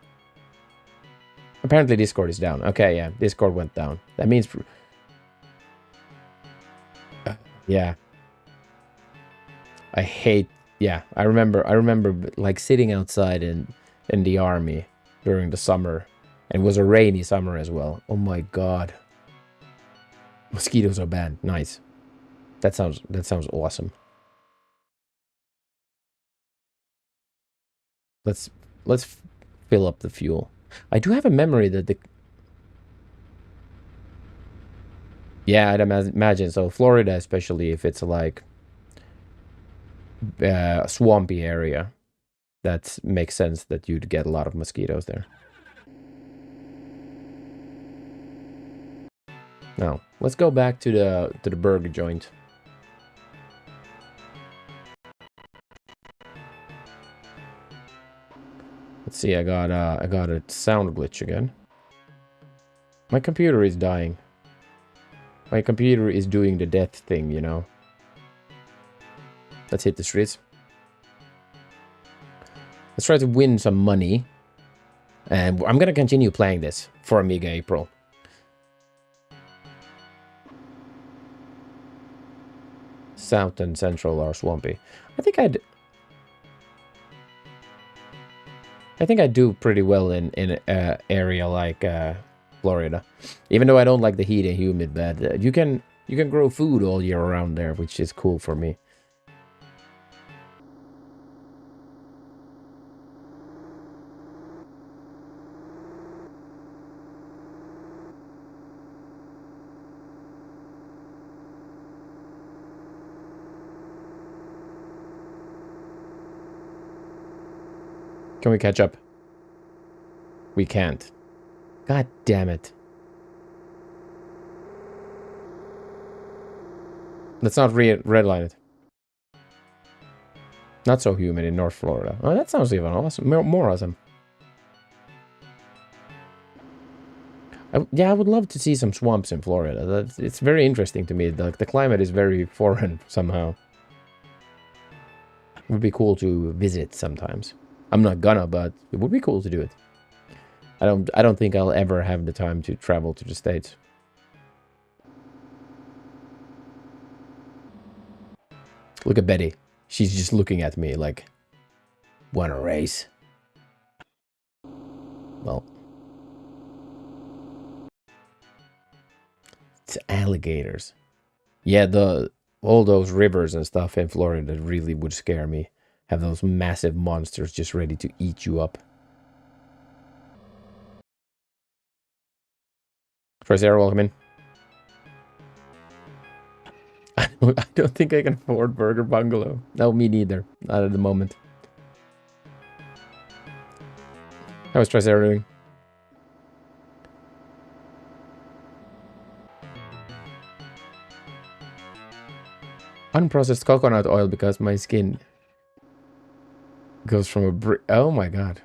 Apparently Discord is down. Okay, yeah, Discord went down. That means... yeah. I hate... Yeah, I remember like sitting outside in the army during the summer. And it was a rainy summer as well. Oh my god. Mosquitoes are bad. Nice. That sounds awesome. Let's fill up the fuel. I do have a memory that the... Yeah, I'd imagine so. Florida, especially if it's like a swampy area, that makes sense that you'd get a lot of mosquitoes there. Now, let's go back to the burger joint. Let's see, I got a sound glitch again. My computer is dying. My computer is doing the death thing, you know. Let's hit the streets. Let's try to win some money. And I'm gonna continue playing this for AmigaApril. South and Central are swampy. I think I'd do pretty well in an area like Florida, even though I don't like the heat and humid. But you can grow food all year around there, which is cool for me. Can we catch up? We can't. God damn it. Let's not redline it. Not so humid in North Florida. Oh, that sounds even awesome. More awesome. Yeah, I would love to see some swamps in Florida. It's very interesting to me. The climate is very foreign somehow. It would be cool to visit sometimes. I'm not gonna, but it would be cool to do it. I don't think I'll ever have the time to travel to the States. Look at Betty. She's just looking at me like, wanna race? Well, it's alligators. Yeah, all those rivers and stuff in Florida really would scare me. Have those massive monsters just ready to eat you up. Sarah, welcome in. I don't think I can afford Burger Bungalow. No, me neither. Not at the moment. How is Sarah doing? Unprocessed coconut oil because my skin goes from a oh my god.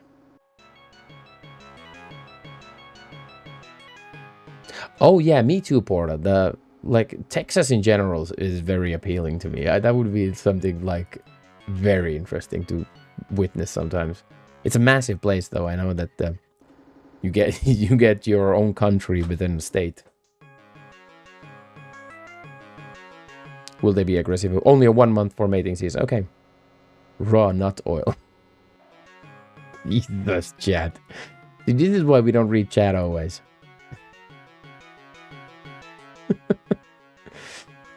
Oh yeah, me too, Porta. Like Texas in general is very appealing to me. That would be something like very interesting to witness sometimes. It's a massive place though. I know that you get your own country within the state. Will they be aggressive? Only a 1 month for mating season. Okay. Raw nut oil. Jesus, chat. This is why we don't read chat always.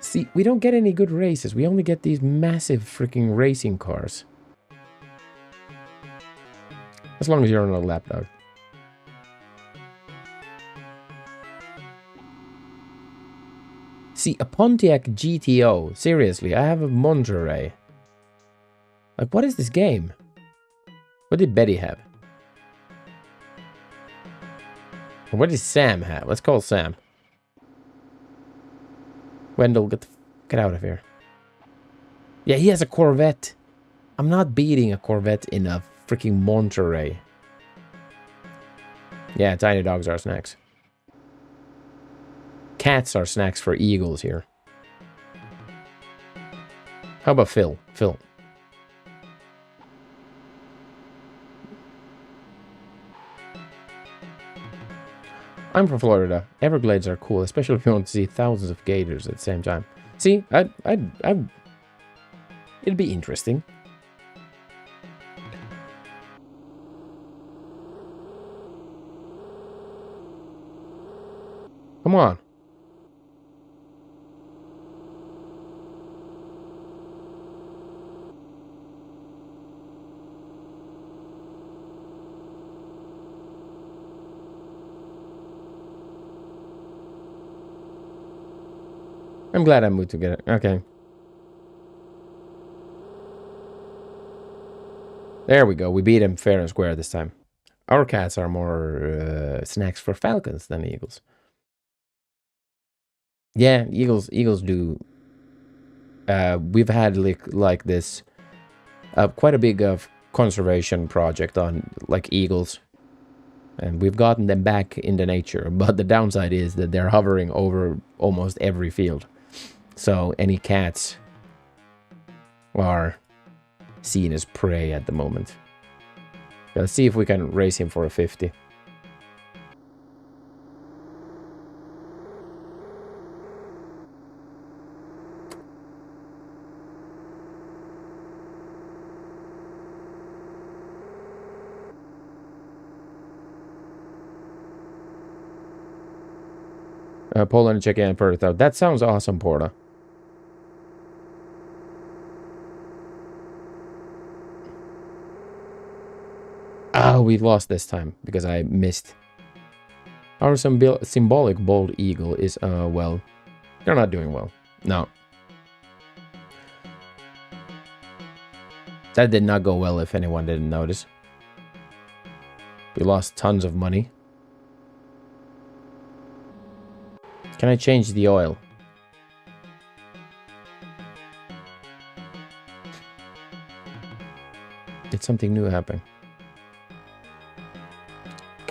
See, we don't get any good races. We only get these massive freaking racing cars. As long as you're on a lap dog. See, a Pontiac GTO. Seriously, I have a Monterey. Like, what is this game? What did Betty have? What did Sam have? Let's call Sam. Wendell, get out of here. Yeah, he has a Corvette. I'm not beating a Corvette in a freaking Monterey. Yeah, tiny dogs are snacks. Cats are snacks for eagles here. How about Phil? Phil. I'm from Florida. Everglades are cool, especially if you want to see thousands of gators at the same time. See, it'd be interesting. Come on. I'm glad I moved together. Okay. There we go. We beat him fair and square this time. Our cats are more snacks for falcons than eagles. Yeah, eagles do. We've had like this quite a big conservation project on like eagles. And we've gotten them back into nature. But the downside is that they're hovering over almost every field. So any cats are seen as prey at the moment. Let's see if we can race him for a 50. Poland, Czechia, and Perth. That sounds awesome, Porta. Oh, we lost this time because I missed. Our symbolic bald eagle is, well, they're not doing well. No. That did not go well if anyone didn't notice. We lost tons of money. Can I change the oil? Did something new happen?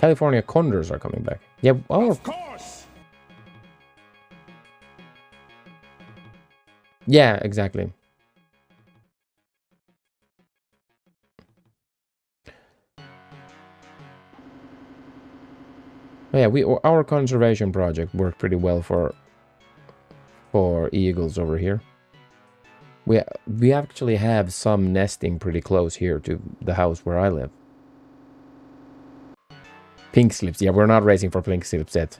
California condors are coming back. Yeah, Of course. yeah, exactly. Yeah, our conservation project worked pretty well for eagles over here. We actually have some nesting pretty close here to the house where I live. Pink slips. Yeah, we're not racing for pink slips yet.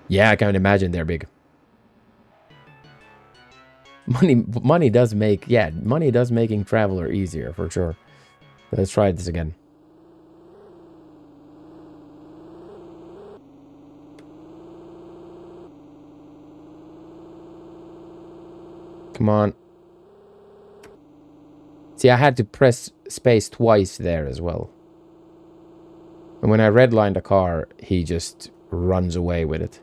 Yeah, I can imagine they're big. Money does make, yeah, money does making traveler easier for sure. Let's try this again. Come on. See, I had to press space twice there as well. And when I redlined a car, he just runs away with it.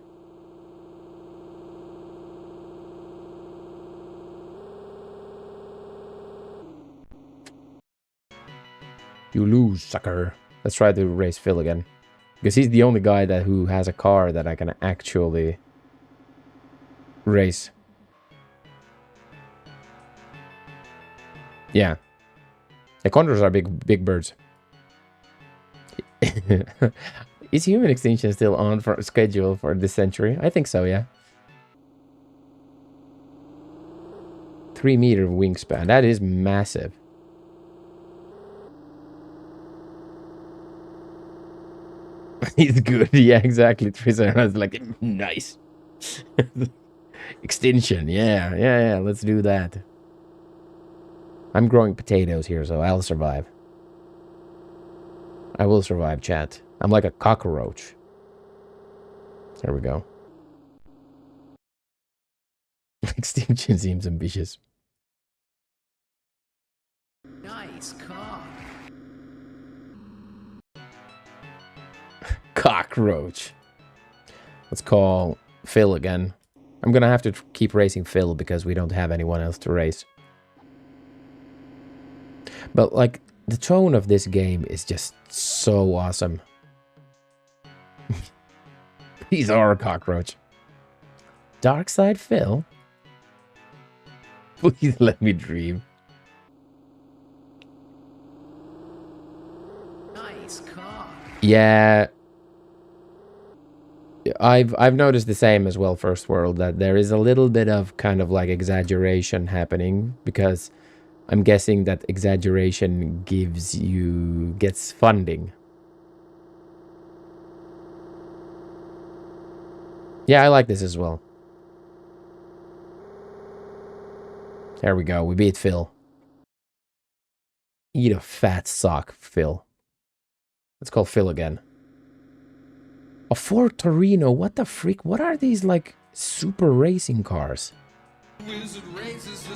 You lose, sucker. Let's try to race Phil again. Because he's the only guy who has a car that I can actually race. Yeah. The condors are big birds. Is human extinction still on for schedule for this century? I think so, yeah. 3-meter wingspan. That is massive. He's good. Yeah, exactly. Triceratops like, nice. Extinction. Yeah. Let's do that. I'm growing potatoes here, so I'll survive. I will survive, chat. I'm like a cockroach. There we go. Extinction seems ambitious. Nice cock. Cockroach. Let's call Phil again. I'm gonna have to keep racing Phil because we don't have anyone else to race. But like, the tone of this game is just so awesome. He's our cockroach. Dark side Phil? Please let me dream. Nice cock. Yeah. I've noticed the same as well, First World, that there is a little bit of kind of like exaggeration happening, because I'm guessing that exaggeration gets funding. Yeah, I like this as well. There we go. We beat Phil. Eat a fat sock, Phil. Let's call Phil again. A Ford Torino. What the freak? What are these, like, super racing cars?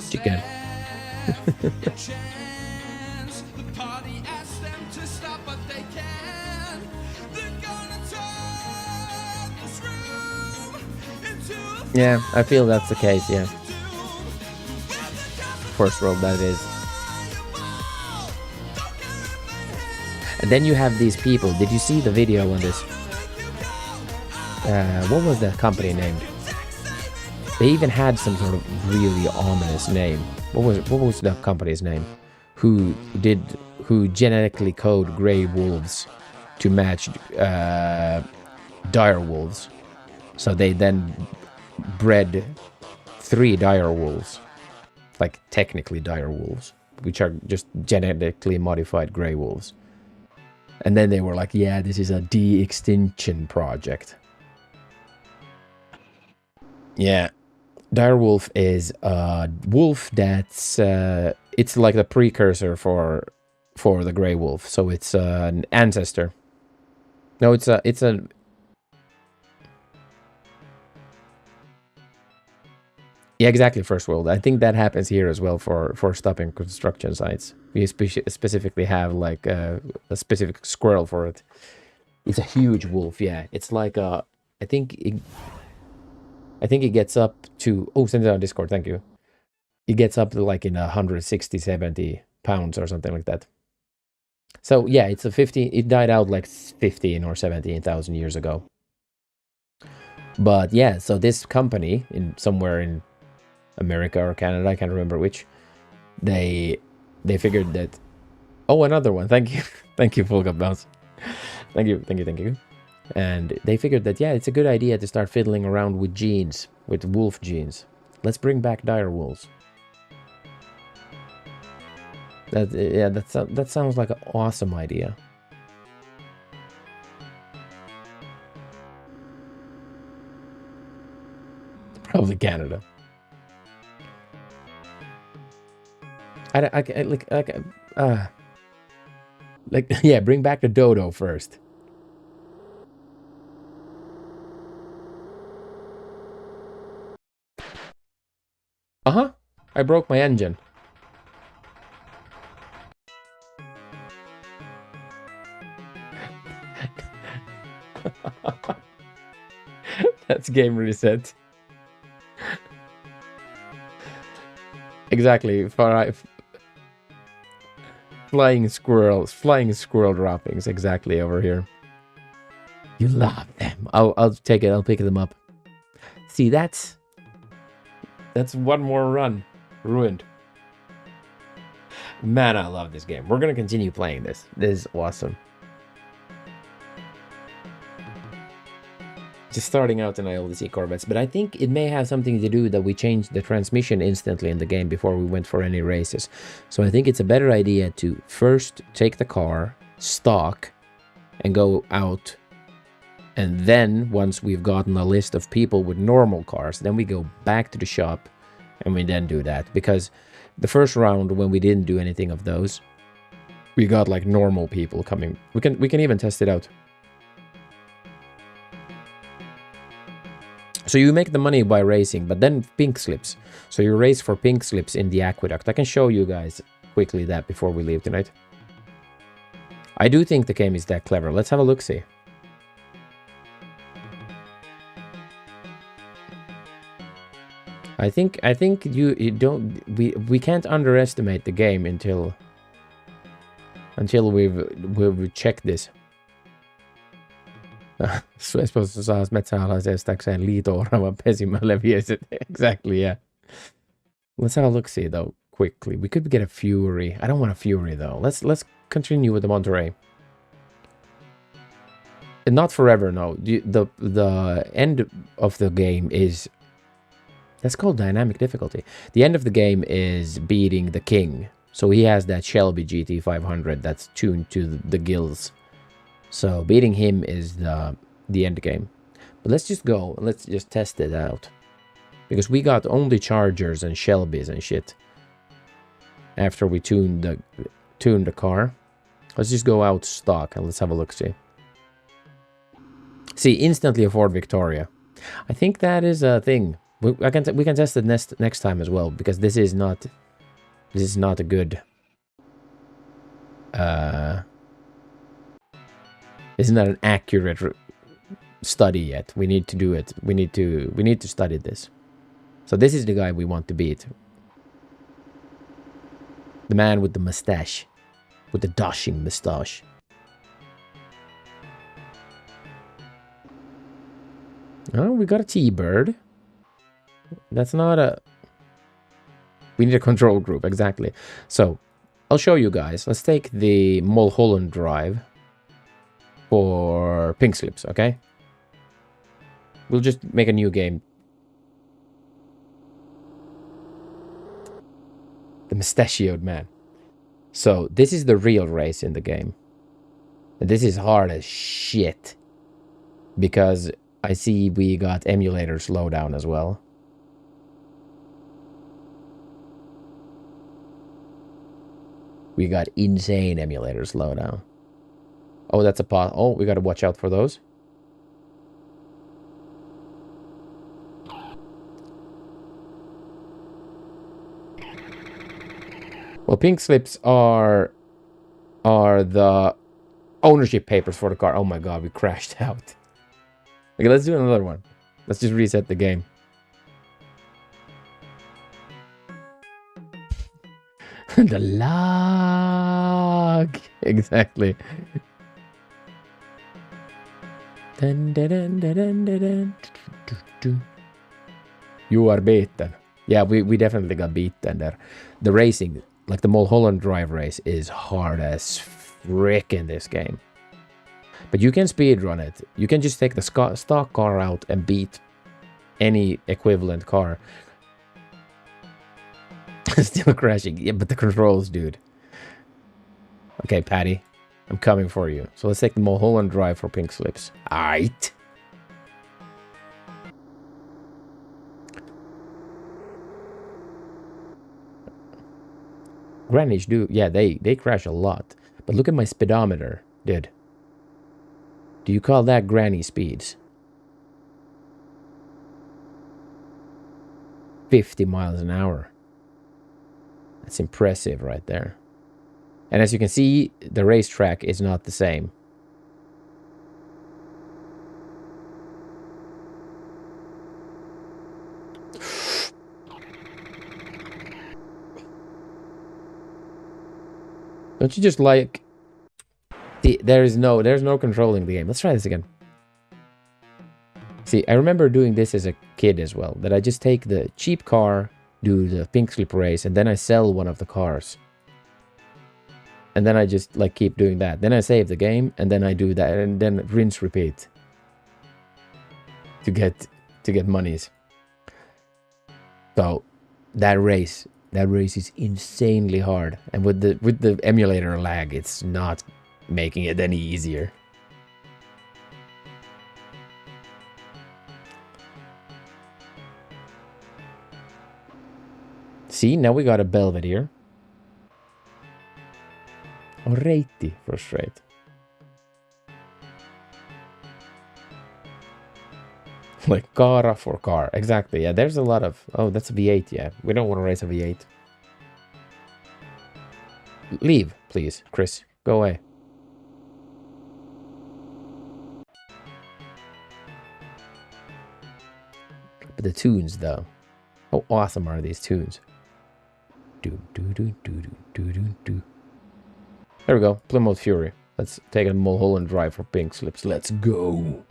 Chicken. Yeah, I feel that's the case, yeah. First World, that is. And then you have these people. Did you see the video on this? What was the company name? They even had some sort of really ominous name. What was the company's name? Who genetically code gray wolves to match dire wolves. So they then bred 3 dire wolves. Like technically dire wolves, which are just genetically modified gray wolves. And then they were like, yeah, this is a de-extinction project. Yeah. Direwolf is a wolf that's it's like the precursor for the gray wolf. So it's an ancestor. No, it's a yeah, exactly, First World. I think that happens here as well for stopping construction sites. We specifically have like a specific squirrel for it. It's a huge wolf, yeah. It's like a I think it gets up to... Oh, send it on Discord, thank you. It gets up to like in 160, 70 pounds or something like that. So yeah, it's a 15. It died out like 15 or 17,000 years ago. But yeah, so this company in somewhere in America or Canada, I can't remember which, they figured that. Oh, another one. Thank you, thank you, Full Cup Bounce. Thank you. And they figured that yeah, it's a good idea to start fiddling around with genes, with wolf genes. Let's bring back dire wolves. That sounds like an awesome idea. Probably Canada. Yeah, bring back the dodo first. Uh-huh. I broke my engine. That's game reset. Exactly. Flying squirrel droppings. Exactly over here. You love them. I'll take it. I'll pick them up. See, that's one more run ruined. Man, I love this game. We're gonna continue playing this. This is awesome. Just starting out in ILDC Corvettes, but I think it may have something to do that we changed the transmission instantly in the game before we went for any races. So I think it's a better idea to first take the car, stock, and go out. And then once we've gotten a list of people with normal cars, then we go back to the shop and we then do that. Because the first round when we didn't do anything of those, we got like normal people coming. We can even test it out. So you make the money by racing, but then pink slips. So you race for pink slips in the aqueduct. I can show you guys quickly that before we leave tonight. I do think the game is that clever. Let's have a look-see. I think you don't. We can't underestimate the game until we've checked this. Especially saas metsäalaisen estäkseen liito-oravan pesimä leviäiset. Exactly, yeah. Let's have a look-see though quickly. We could get a Fury. I don't want a Fury though. Let's continue with the Monterey. And not forever, no. The end of the game is. That's called dynamic difficulty. The end of the game is beating the king. So he has that Shelby GT500 that's tuned to the gills. So beating him is the end game. But let's just go. Let's just test it out. Because we got only Chargers and Shelbys and shit. After we tuned the car. Let's just go out stock and let's have a look-see. See, instantly a Ford Victoria. I think that is a thing. We can test it next time as well, because this is not a good this is not an accurate study yet. We need to do it. We need to study this. So this is the guy we want to beat. The man with the mustache, with the dashing mustache. Oh, we got a T-Bird. That's not a... We need a control group, exactly. So, I'll show you guys. Let's take the Mulholland Drive for pink slips, okay? We'll just make a new game. The mustachioed man. So, this is the real race in the game. And this is hard as shit. Because I see we got emulator slowdown as well. We got insane emulator slowdown. Oh, that's a pot. Oh, we got to watch out for those. Well, pink slips are the ownership papers for the car. Oh my god, we crashed out. Okay, let's do another one. Let's just reset the game. The lag. Exactly. Dun, dun, dun, dun, dun, dun, dun. You are beaten. Yeah, we definitely got beaten there. The racing, like the Mulholland Drive race, is hard as frick in this game. But you can speedrun it. You can just take the stock car out and beat any equivalent car. Still crashing. Yeah, but the controls, dude. Okay, Patty. I'm coming for you. So let's take the Mulholland Drive for pink slips. Aight. Grannies do. Yeah, they crash a lot. But look at my speedometer, dude. Do you call that granny speeds? 50 miles an hour. That's impressive right there. And as you can see, the racetrack is not the same. Don't you just like... There's no controlling the game. Let's try this again. See, I remember doing this as a kid as well. That I just take the cheap car, do the pink slip race, and then I sell one of the cars. And then I just like keep doing that. Then I save the game, and then I do that, and then rinse repeat. To get monies. So that race is insanely hard. And with the emulator lag, it's not making it any easier. See, now we got a Belvedere. Alrighty, frustrate. Like Cara for car. Exactly, yeah, there's a lot of... Oh, that's a V8, yeah. We don't want to race a V8. Leave, please, Chris. Go away. But the tunes, though. How awesome are these tunes? Do, do, do, do, do, do, do, do. There we go. Plymouth Fury. Let's take a Mulholland Drive for pink slips. Let's go.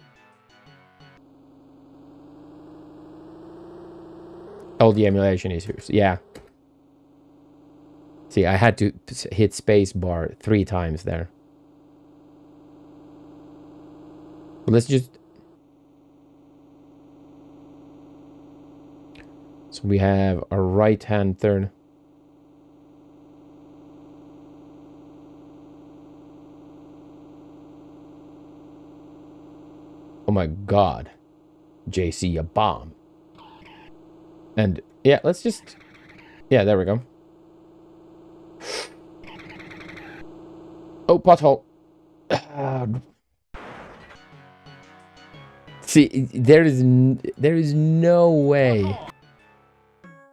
Oh, the emulation issues. Yeah. See, I had to hit space bar 3 times there. Let's just... So we have a right-hand turn. Oh my god. JC, a bomb. And yeah, let's just... Yeah, there we go. Oh, pothole. See, there is no way.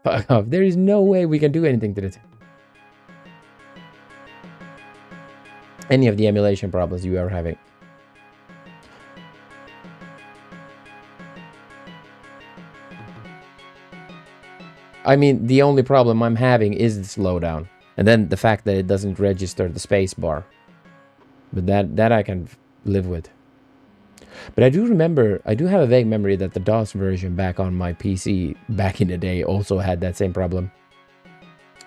Fuck off. There is no way we can do anything to this. Any of the emulation problems you are having. I mean, the only problem I'm having is the slowdown. And then the fact that it doesn't register the space bar. But that I can live with. But I do remember, I do have a vague memory that the DOS version back on my PC back in the day also had that same problem.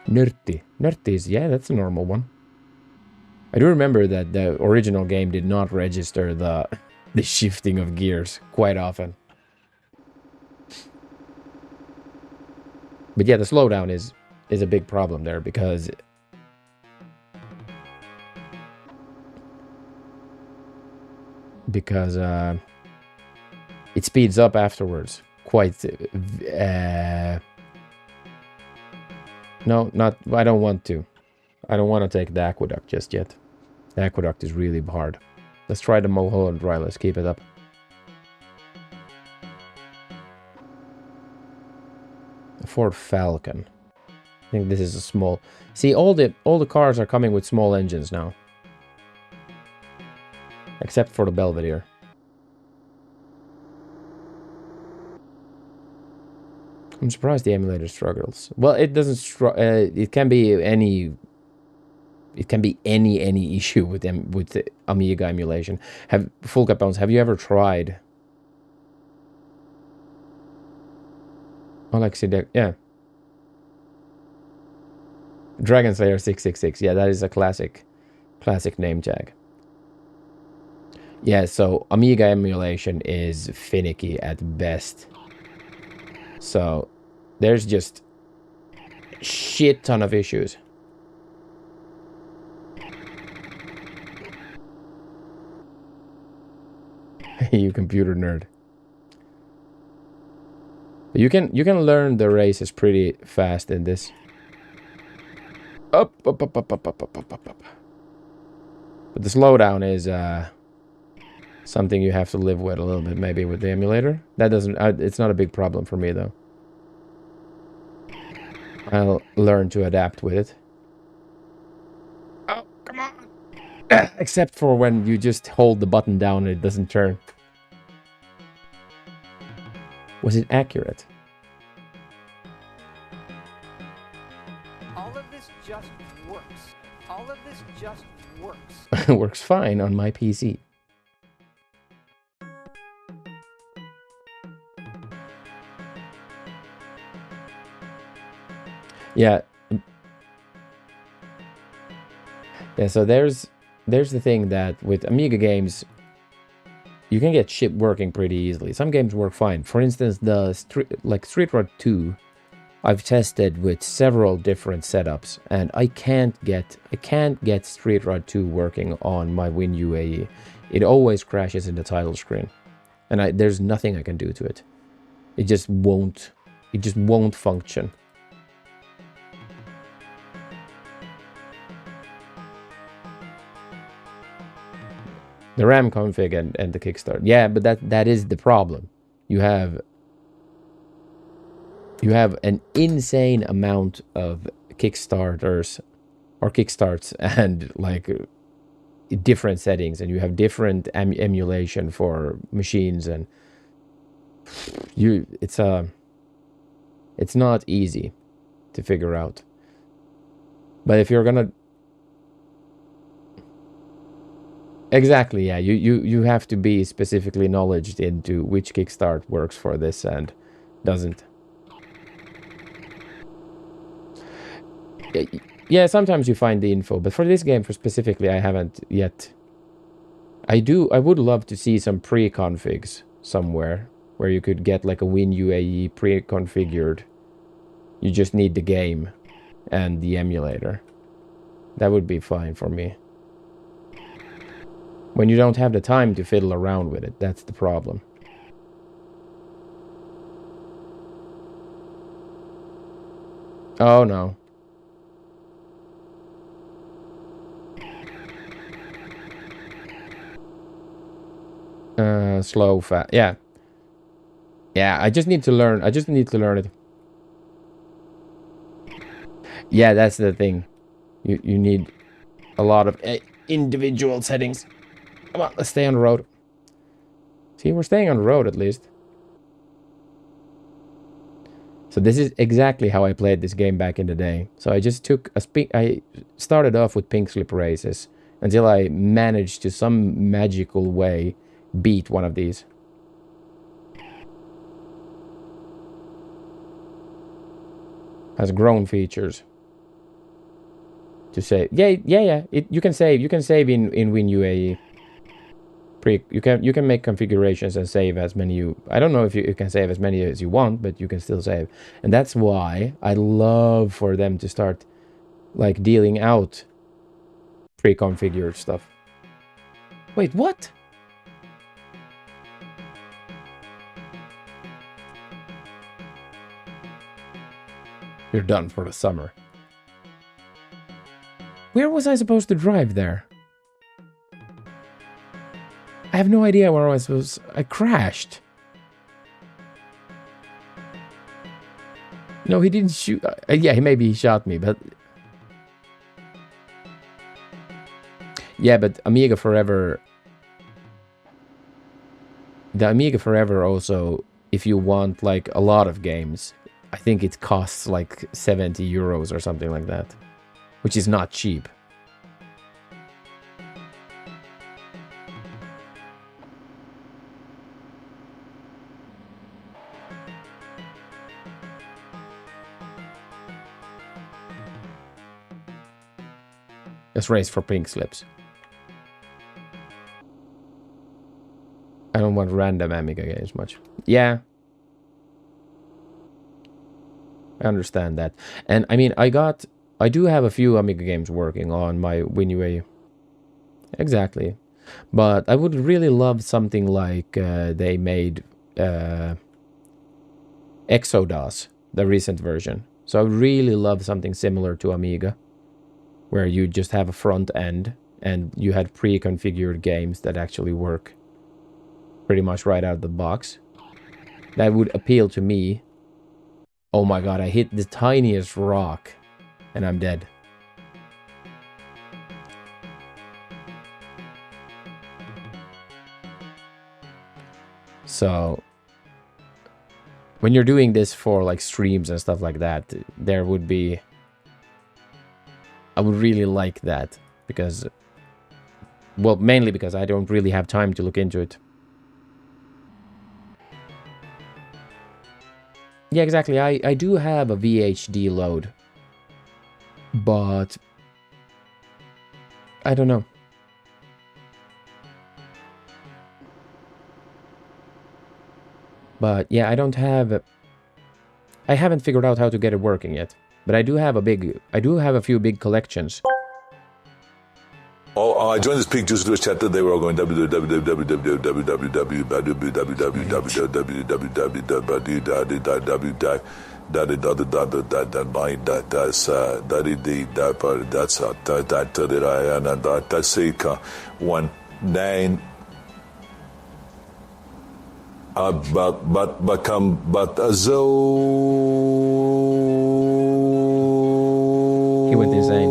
Nörtti. Nörttis, yeah, that's a normal one. I do remember that the original game did not register the shifting of gears quite often. But yeah, the slowdown is a big problem there because it speeds up afterwards quite no, not... I don't want to take the aqueduct just yet. The aqueduct is really hard. Let's try the Mulholland Drive. Let's keep it up. Ford Falcon. I think this is a small... See, all the cars are coming with small engines now. Except for the Belvedere. I'm surprised the emulator struggles. Well, it doesn't it can be any it can be any issue with them with the Amiga emulation. Full Capones, have you ever tried? Alexi, yeah. Dragon Slayer 666. Yeah, that is a classic name tag. Yeah, so Amiga emulation is finicky at best. So there's just shit ton of issues. You computer nerd. You can learn the races pretty fast in this. Up. But the slowdown is something you have to live with a little bit, maybe with the emulator. That doesn't. It's not a big problem for me though. I'll learn to adapt with it. Oh, come on! Except for when you just hold the button down and it doesn't turn. Was it accurate? All of this just works. All of this just works. Works fine on my PC. Yeah. Yeah, so there's the thing that with Amiga games, you can get shit working pretty easily. Some games work fine. For instance, the Street Rod 2, I've tested with several different setups, and I can't get Street Rod 2 working on my WinUAE. It always crashes in the title screen, and there's nothing I can do to it. It just won't function. The RAM config and the kickstart. Yeah, but that is the problem. You have an insane amount of kickstarts and like different settings, and you have different emulation for machines, and it's not easy to figure out. But if you're gonna exactly, yeah, you have to be specifically knowledgeable into which kickstart works for this and doesn't. Yeah, sometimes you find the info, but for this game specifically, I haven't yet. I would love to see some pre-configs somewhere where you could get like a WinUAE pre-configured. You just need the game and the emulator. That would be fine for me. When you don't have the time to fiddle around with it, that's the problem. Oh no. Slow, fast. Yeah. Yeah, I just need to learn. I just need to learn it. Yeah, that's the thing. You need a lot of individual settings. Come on, let's stay on the road. See, we're staying on the road at least. So this is exactly how I played this game back in the day. So I just took I started off with pink slip races until I managed to some magical way beat one of these. Has grown features to save. Yeah. You can save. You can save in WinUAE. You can make configurations and save as many I don't know if you can save as many as you want, but you can still save. And that's why I love for them to start like dealing out pre-configured stuff. Wait, what? You're done for the summer. Where was I supposed to drive there? I have no idea where I was supposed. I crashed. No, he didn't shoot. Yeah, maybe he shot me, but yeah, but Amiga Forever. The Amiga Forever also, if you want like a lot of games, I think it costs like 70 euros or something like that, which is not cheap. Let's race for pink slips. I don't want random Amiga games much. Yeah. I understand that. And I mean, I do have a few Amiga games working on my WinUAE. Exactly. But I would really love something like they made Exodus, the recent version. So I would really love something similar to Amiga, where you just have a front end and you had pre-configured games that actually work pretty much right out of the box. That would appeal to me. Oh my god, I hit the tiniest rock and I'm dead. So when you're doing this for like streams and stuff like that, there would be... I would really like that because... Well, mainly because I don't really have time to look into it. Yeah, exactly. I do have a VHD load. But... I don't know. But yeah, I don't have... I haven't figured out how to get it working yet. But I do have a few big collections. Oh, I joined this Pink Juice Twitch chat that they were all going He went insane.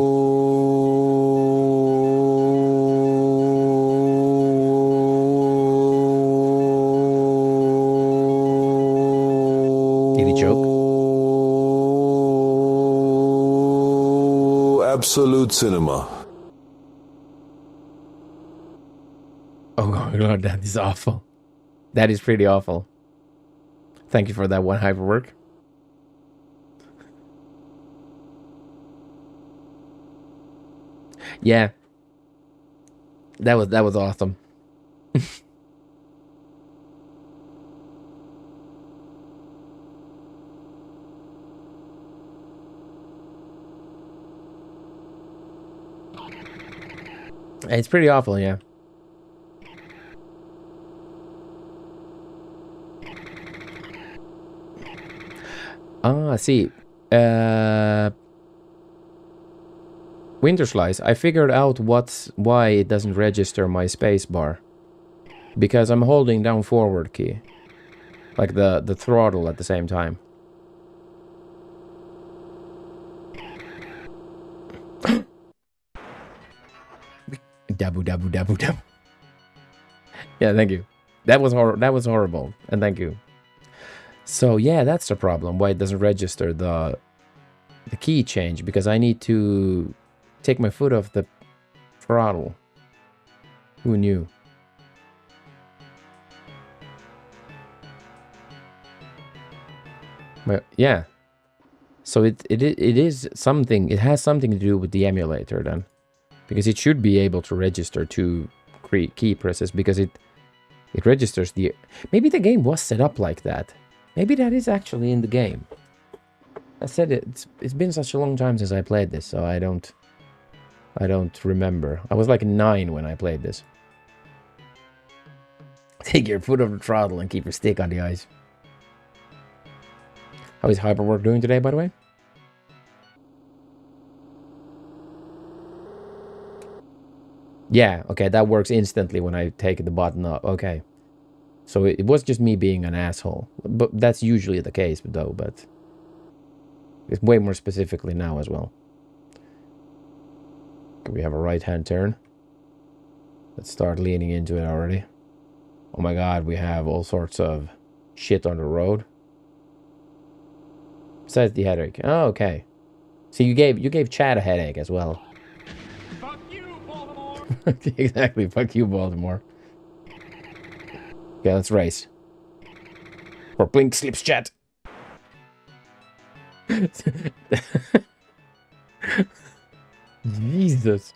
Did he choke? Absolute cinema. Oh my god, that is awful. That is pretty awful. Thank you for that one hyperwork. Yeah. That was awesome. It's pretty awful, yeah. Ah, see. Winter Slice, I figured out why it doesn't register my spacebar. Because I'm holding down forward key. Like the throttle at the same time. Dabu dabu dabu dabu. Yeah, thank you. That was horrible. And thank you. So yeah, that's the problem. Why it doesn't register the key change, because I need to take my foot off the throttle. Who knew? Well, yeah. So it is something. It has something to do with the emulator then, because it should be able to register two key presses, because it registers the. Maybe the game was set up like that. Maybe that is actually in the game. I said it's been such a long time since I played this, so I don't remember. I was like 9 when I played this. Take your foot off the throttle and keep your stick on the ice. How is Hyperwork doing today, by the way? Yeah, okay, that works instantly when I take the button up. Okay. So it was just me being an asshole. But that's usually the case, though, but... It's way more specifically now as well. Okay, we have a right-hand turn. Let's start leaning into it already. Oh my god, we have all sorts of shit on the road. Besides the headache. Oh, okay. So you gave Chad a headache as well. Fuck you, Baltimore! Exactly, fuck you, Baltimore. Okay, let's race. For Blink Slips Chat. Jesus.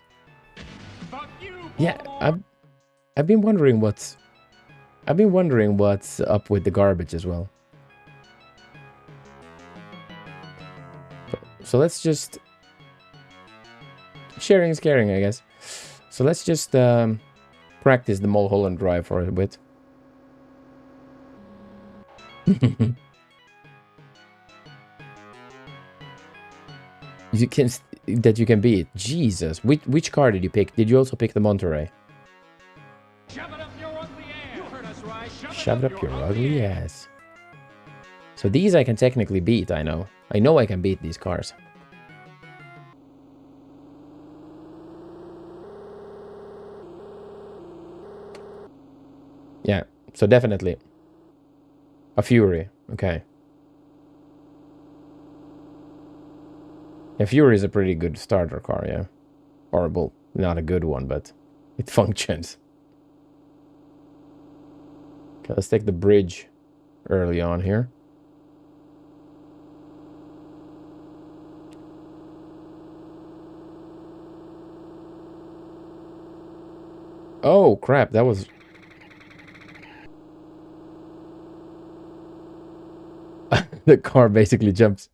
Yeah, I've been wondering what's up with the garbage as well. So let's just sharing is caring, I guess. So let's just practice the Mulholland Drive for a bit. You can beat. Jesus, which car did you pick? Did you also pick the Monterey? Shove it up your ugly ass. You heard us right. Shove it up your ugly ass. So these I can technically beat. I know I can beat these cars. Yeah, so definitely a Fury. Okay. Yeah, Fury is a pretty good starter car, yeah. Horrible, not a good one, but it functions. Okay, let's take the bridge early on here. Oh, crap, that was... The car basically jumps.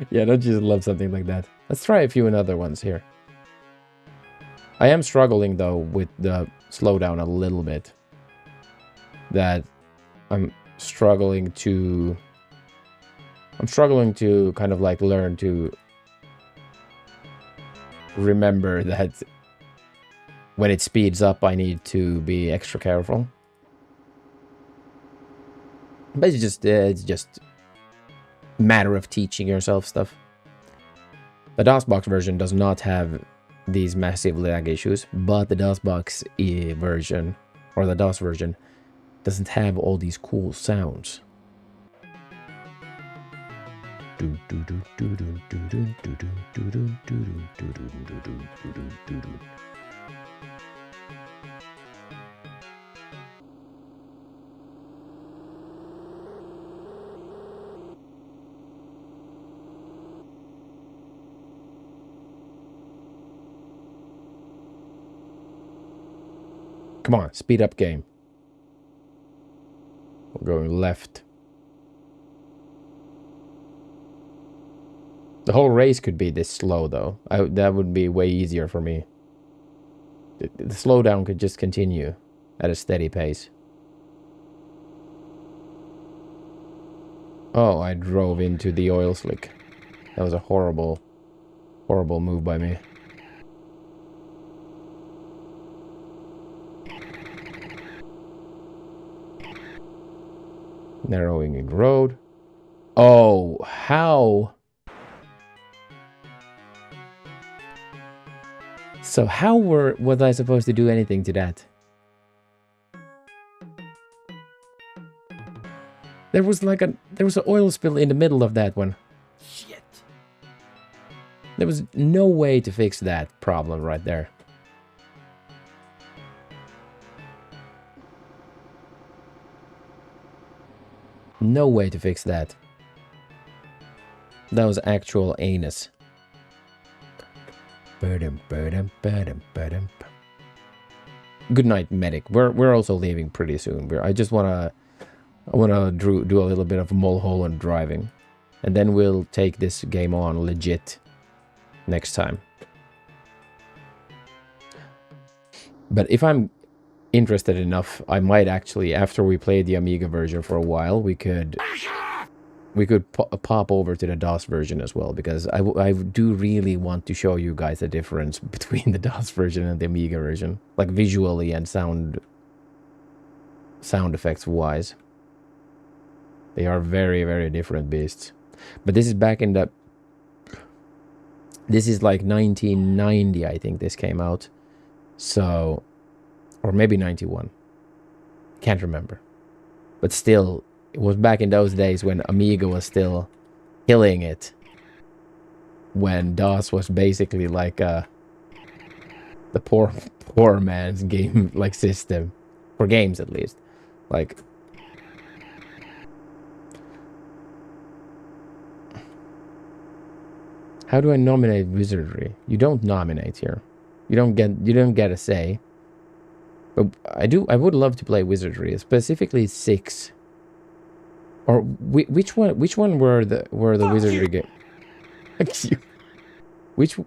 Yeah, don't you just love something like that? Let's try a few other ones here. I am struggling, though, with the slowdown a little bit. That I'm struggling to kind of like learn to remember that when it speeds up, I need to be extra careful. But it's just a matter of teaching yourself stuff. The DOSBox version does not have these massive lag issues, but the DOSBox version, or the DOS version, doesn't have all these cool sounds. Come on, speed up game. We're going left. The whole race could be this slow, though. That would be way easier for me. The slowdown could just continue at a steady pace. Oh, I drove into the oil slick. That was a horrible, horrible move by me. Narrowing in road. Oh, how? So how was I supposed to do anything to that? There was an oil spill in the middle of that one. Shit. There was no way to fix that problem right there. No way to fix that. That was actual anus. Good night, medic. We're also leaving pretty soon. I wanna do a little bit of Mulholland driving, and then we'll take this game on legit next time. But if I'm interested enough, I might actually, after we play the Amiga version for a while, we could pop over to the DOS version as well, because I do really want to show you guys the difference between the DOS version and the Amiga version, like visually and sound effects wise. They are very, very different beasts. But this is back in the... This is like 1990, I think this came out. So... Or maybe 91. Can't remember. But still, it was back in those days when Amiga was still killing it. When DOS was basically like the poor man's game like system. For games at least. Like... How do I nominate Wizardry? You don't nominate here. You don't get a say. But I would love to play Wizardry, specifically 6. Or which one were the Wizardry game? Which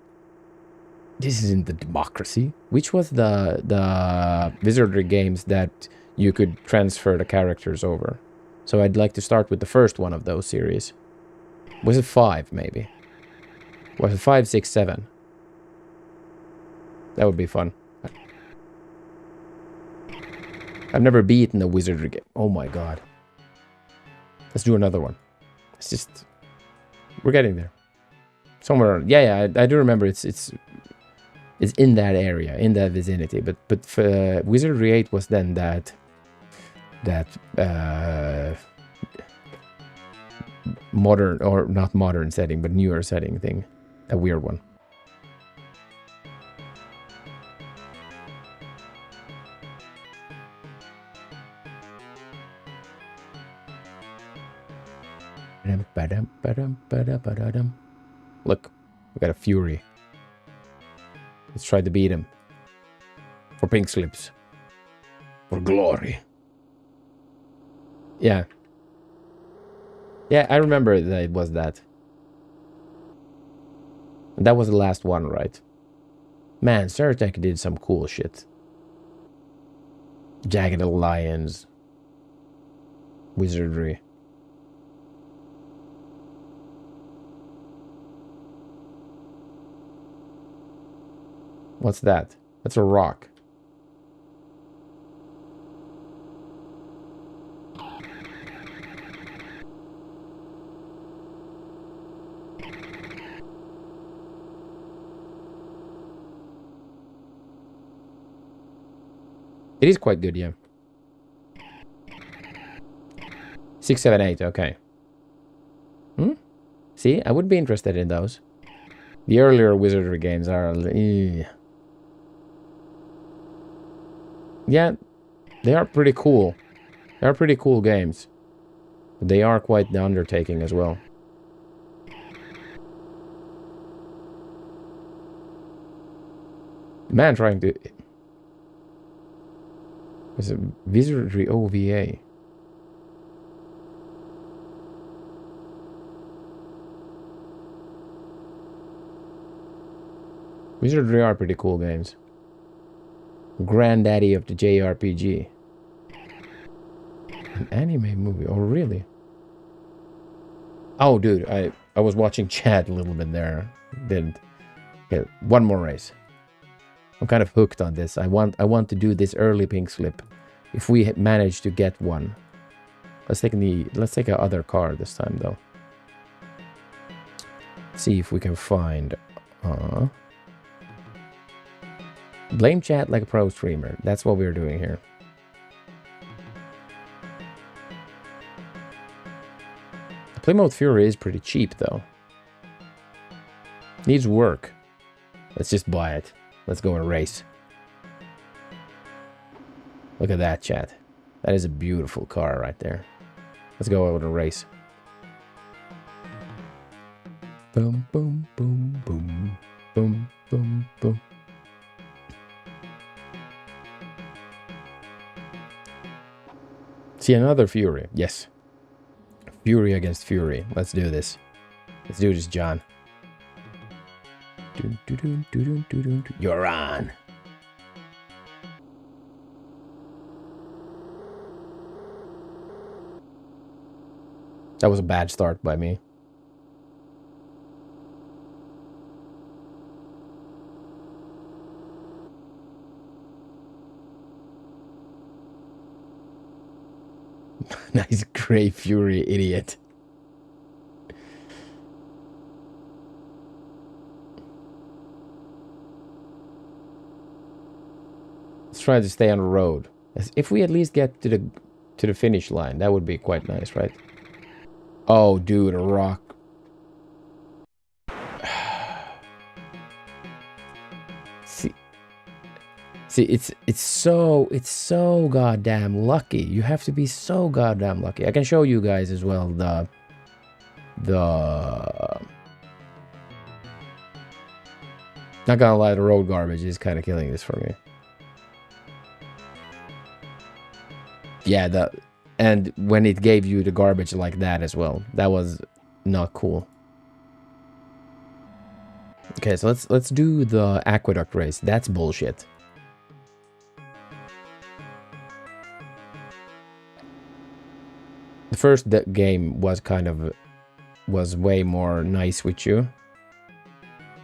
this isn't the democracy. Which was the Wizardry games that you could transfer the characters over? So I'd like to start with the first one of those series. Was it 5 maybe? Was it 5, 6, 7? That would be fun. I've never beaten a Wizardry game. Oh my god. Let's do another one. It's just... We're getting there. Somewhere... Yeah, I do remember it's in that area, in that vicinity. But Wizardry 8 was then that modern, or not modern setting, but newer setting thing. A weird one. Look, we got a Fury. Let's try to beat him. For pink slips. For glory. Yeah. Yeah, I remember that it was that. And that was the last one, right? Man, Certec did some cool shit. Jagged Alliance. Wizardry. What's that? That's a rock. It is quite good, yeah. 6, 7, 8, okay. See, I would be interested in those. The earlier Wizardry games are... Yeah, they are pretty cool. They are pretty cool games. But they are quite the undertaking as well. Man trying to... It's a Wizardry OVA. Wizardry are pretty cool games. Granddaddy of the JRPG. An anime movie? Oh, really? Oh, dude, I was watching chat a little bit there. Didn't. Okay, one more race. I'm kind of hooked on this. I want to do this early pink slip. If we manage to get one. Let's take a other car this time though. See if we can find blame chat like a pro streamer. That's what we're doing here. The Plymouth Fury is pretty cheap though. Needs work. Let's just buy it. Let's go and race. Look at that, chat. That is a beautiful car right there. Let's go out and race. Boom, boom, boom, boom. Boom, boom, boom. See, another Fury. Yes. Fury against Fury. Let's do this. Let's do this, John. You're on. That was a bad start by me. Nice gray Fury, idiot. Let's try to stay on the road. If we at least get to the finish line, that would be quite nice, right? Oh, dude, a rock. See, it's so goddamn lucky. You have to be so goddamn lucky. I can show you guys as well Not gonna lie, the road garbage is kind of killing this for me. Yeah, and when it gave you the garbage like that as well, that was not cool. Okay, so let's do the aqueduct race. That's bullshit. The first game was way more nice with you.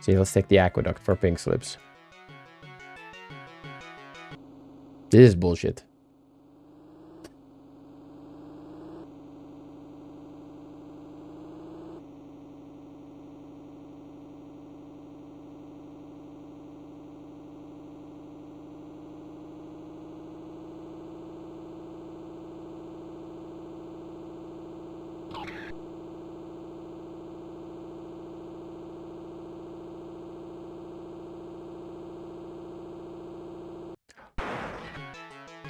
See, let's take the aqueduct for pink slips. This is bullshit.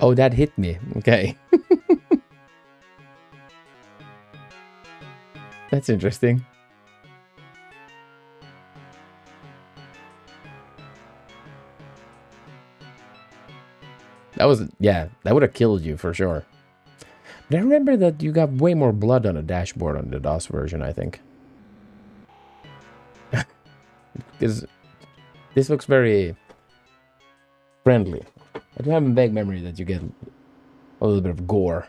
Oh, that hit me. Okay. That's interesting. That was, yeah, that would have killed you for sure. But I remember that you got way more blood on the dashboard on the DOS version, I think. Because this looks very friendly. I do have a vague memory that you get a little bit of gore.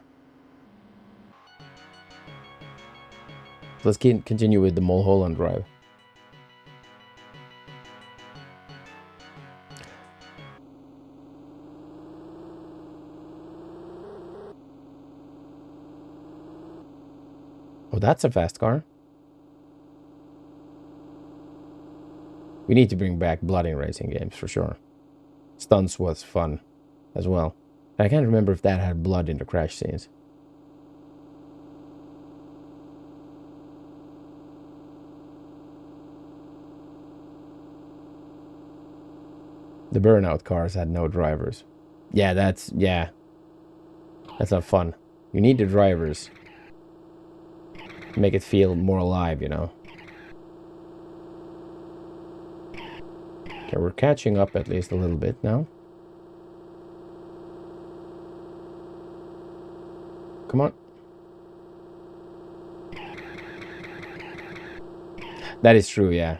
So let's continue with the Mulholland Drive. Oh, that's a fast car. We need to bring back blood in racing games for sure. Stunts was fun as well. I can't remember if that had blood in the crash scenes. The burnout cars had no drivers. Yeah, that's not fun. You need the drivers. Make it feel more alive, you know. Okay, we're catching up at least a little bit now. Come on. That is true, yeah.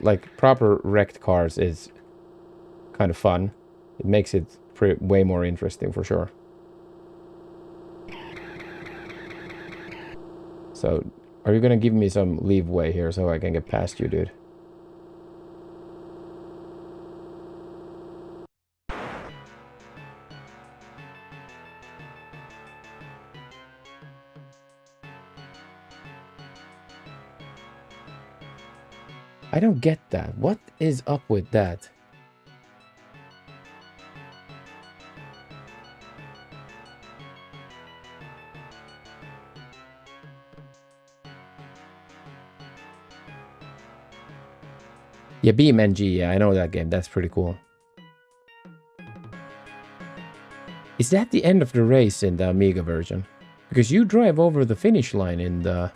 Like proper wrecked cars is kind of fun. It makes it way more interesting for sure. So, are you gonna give me some leeway here so I can get past you, dude? I don't get that. What is up with that? Yeah, BeamNG, yeah, I know that game. That's pretty cool. Is that the end of the race in the Amiga version? Because you drive over the finish line in the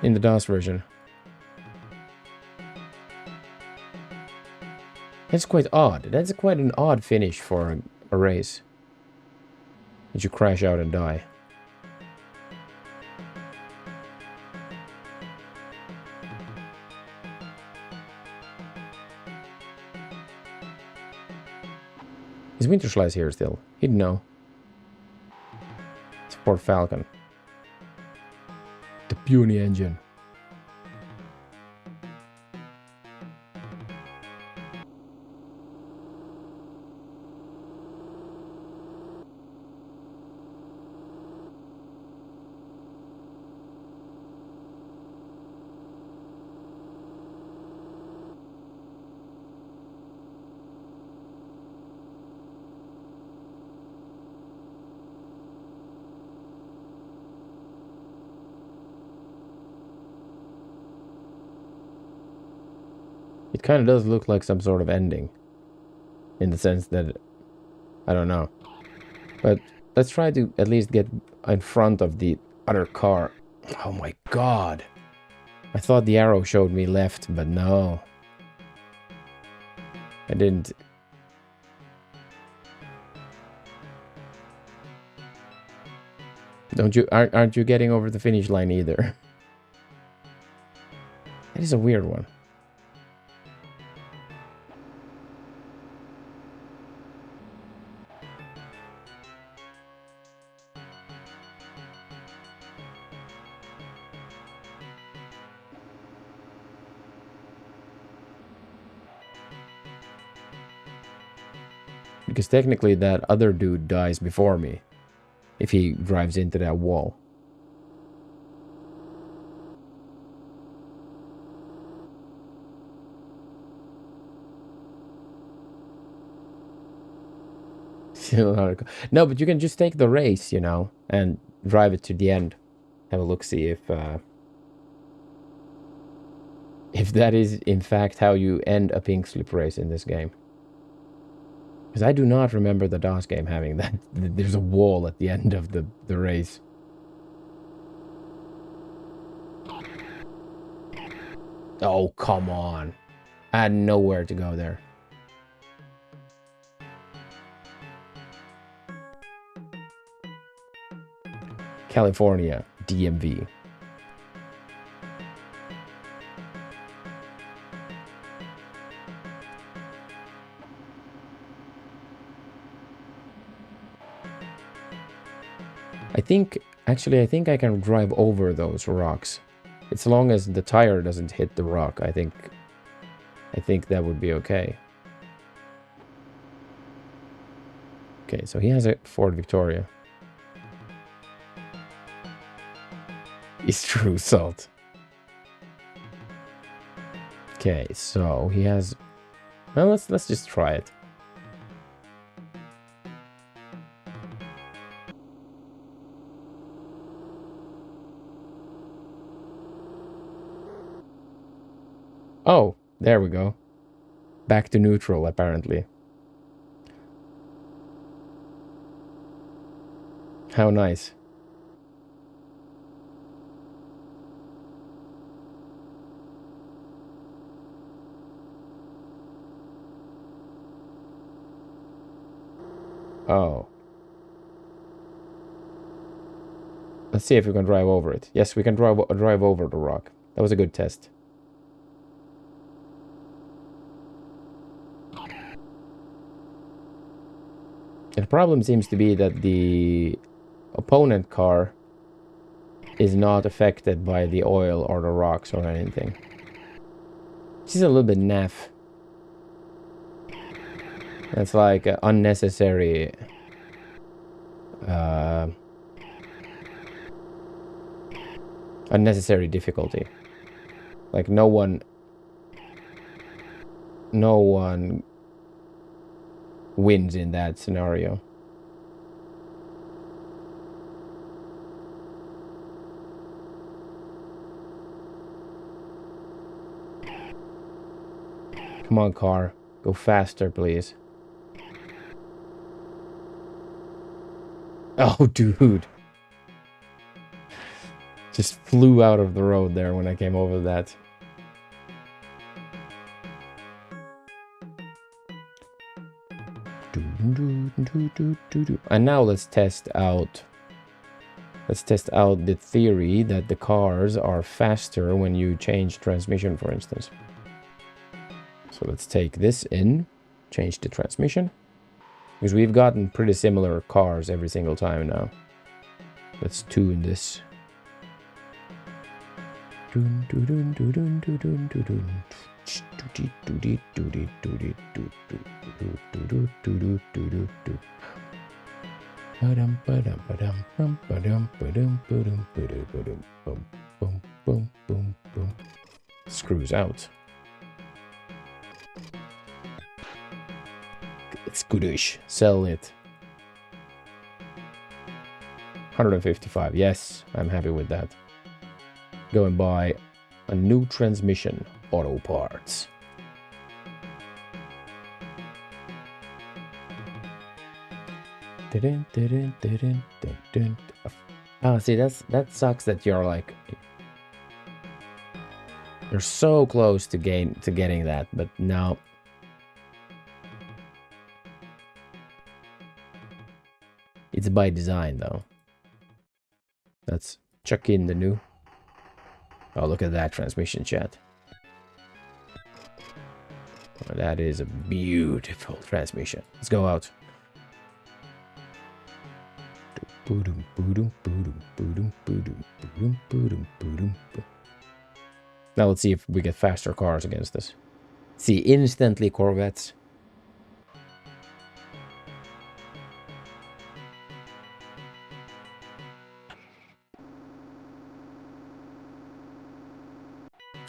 DOS version. That's quite odd. That's quite an odd finish for a race. That you crash out and die. Is Winterschleiss here still? He'd know. It's Ford Falcon. The puny engine. It kind of does look like some sort of ending. In the sense that, I don't know. But let's try to at least get in front of the other car. Oh my god. I thought the arrow showed me left, but no. I didn't. Aren't you getting over the finish line either? That is a weird one. Because technically that other dude dies before me if he drives into that wall. No, but you can just take the race, you know, and drive it to the end. Have a look, see if that is in fact how you end a pink slip race in this game. Because I do not remember the DOS game having that. There's a wall at the end of the race. Oh, come on. I had nowhere to go there. California, DMV. I think I can drive over those rocks. As long as the tire doesn't hit the rock, I think that would be okay. Okay, so he has a Ford Victoria. It's true salt. Okay, so he has. Well, let's just try it. Oh, there we go. Back to neutral, apparently. How nice. Oh. Let's see if we can drive over it. Yes, we can drive over the rock. That was a good test. The problem seems to be that the opponent car is not affected by the oil or the rocks or anything. She's a little bit naff. That's like unnecessary unnecessary difficulty. Like no one wins in that scenario. Come on, car. Go faster, please. Oh, dude. Just flew out of the road there when I came over that. And now let's test out the theory that the cars are faster when you change transmission, for instance. So let's take this in, change the transmission, because we've gotten pretty similar cars every single time now. Let's tune this. Screws out. It's goodish. Sell it. 155. Yes, I'm happy with that. Go and buy a new transmission. Auto parts. Ah, see, that sucks that you're like You're so close to getting that, but no. It's by design, though. Let's chuck in the new. Oh, look at that transmission, chat. Oh, that is a beautiful transmission. Let's go out. Now let's see if we get faster cars against this. See, instantly Corvettes.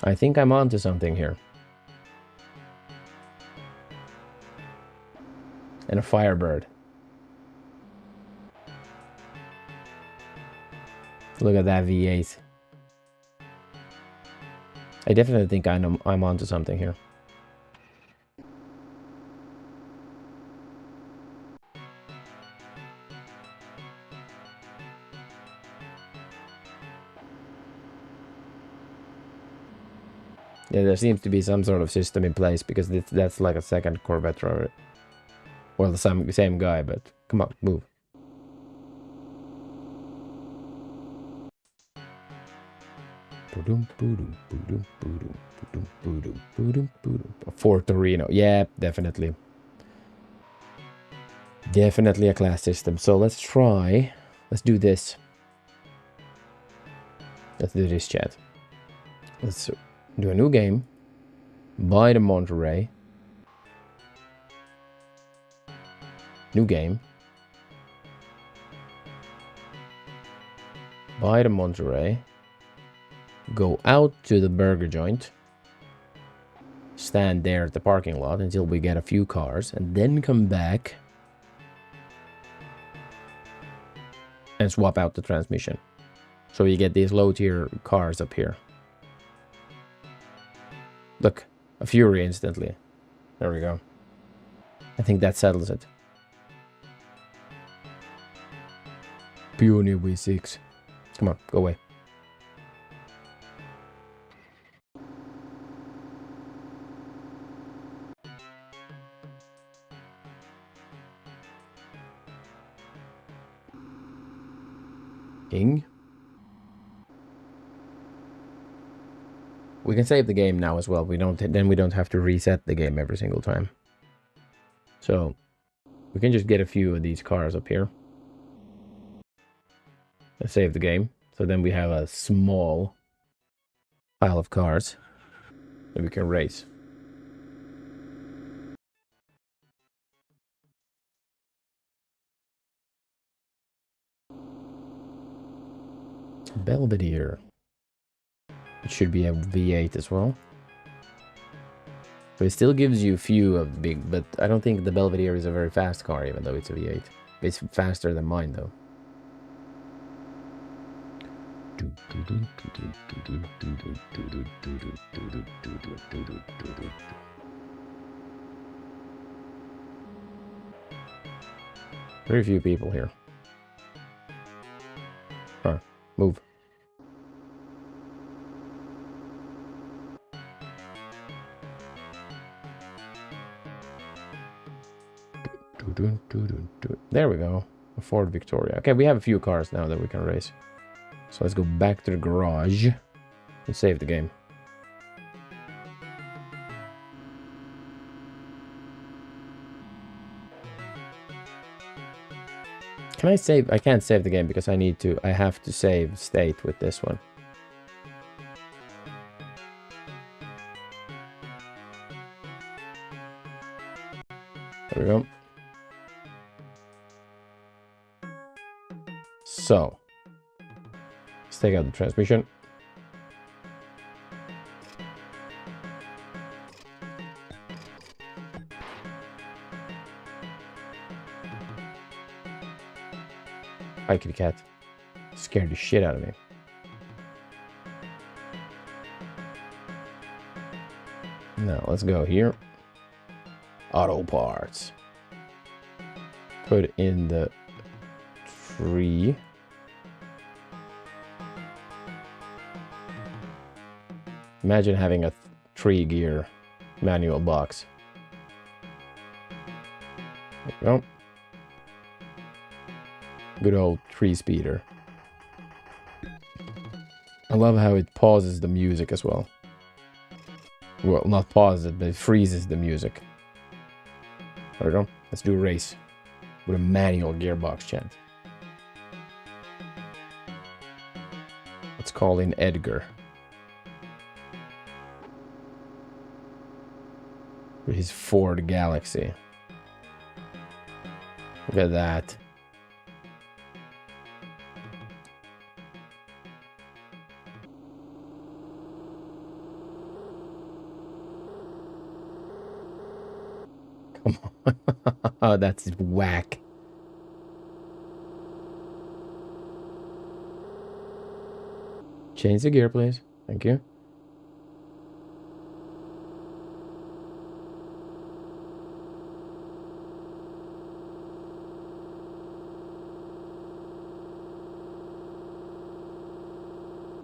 I think I'm onto something here. And a Firebird. Look at that V8. I definitely think I'm onto something here. Yeah, there seems to be some sort of system in place because that's like a second Corvette driver. Well, the same guy, but come on, move. A Ford Torino. Yeah, definitely. Definitely a class system. So let's try. Let's do this. Let's do this, chat. Let's do a new game. Buy the Monterey. New game. Buy the Monterey. Go out to the burger joint. Stand there at the parking lot until we get a few cars. And then come back. And swap out the transmission. So you get these low tier cars up here. Look, a Fury instantly. There we go. I think that settles it. Pioneer V6. Come on, go away. King. We can save the game now as well. Then we don't have to reset the game every single time. So we can just get a few of these cars up here. Let's save the game. So then we have a small pile of cars that we can race. Belvedere. It should be a V8 as well. But it still gives you a few of the big, but I don't think the Belvedere is a very fast car, even though it's a V8. It's faster than mine, though. Very few people here. Huh, move. There we go. A Ford Victoria. Okay, we have a few cars now that we can race. So let's go back to the garage and save the game. Can I save? I can't save the game because I have to save state with this one. There we go. So, let's take out the transmission. Hi, kitty cat. Scared the shit out of me. Now, let's go here. Auto parts. Put in the tree. Imagine having a 3-gear manual box. There we go. Good old 3-speeder. I love how it pauses the music as well. Well, not pauses it, but it freezes the music. There we go. Let's do a race with a manual gearbox chant. Let's call in Edgar. With his Ford Galaxy. Look at that. Come on. Oh, that's whack. Change the gear, please. Thank you.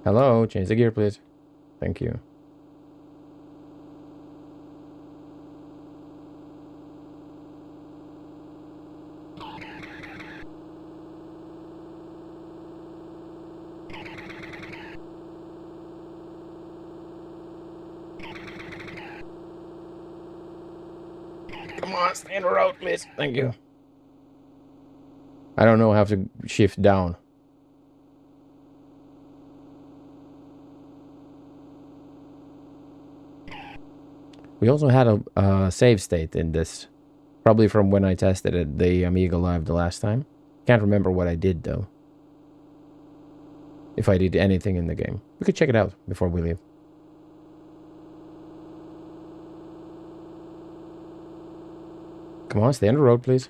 Hello, change the gear, please. Thank you. Come on, stay in the road, please. Thank you. I don't know how to shift down. We also had a save state in this. Probably from when I tested it, the Amiga Live the last time. Can't remember what I did, though. If I did anything in the game. We could check it out before we leave. Come on, stay on the road, please.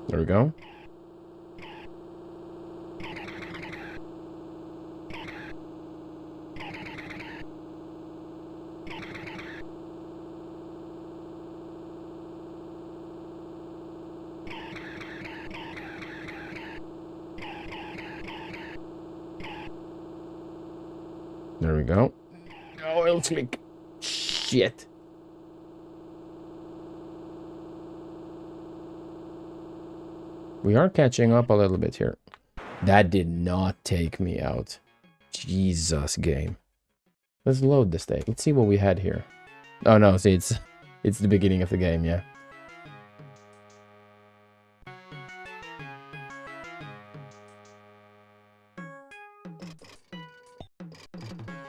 There we go. There we go. Oh, it'll click. Shit. We are catching up a little bit here. That did not take me out. Jesus, game. Let's load this thing. Let's see what we had here. Oh no, see, it's the beginning of the game, yeah.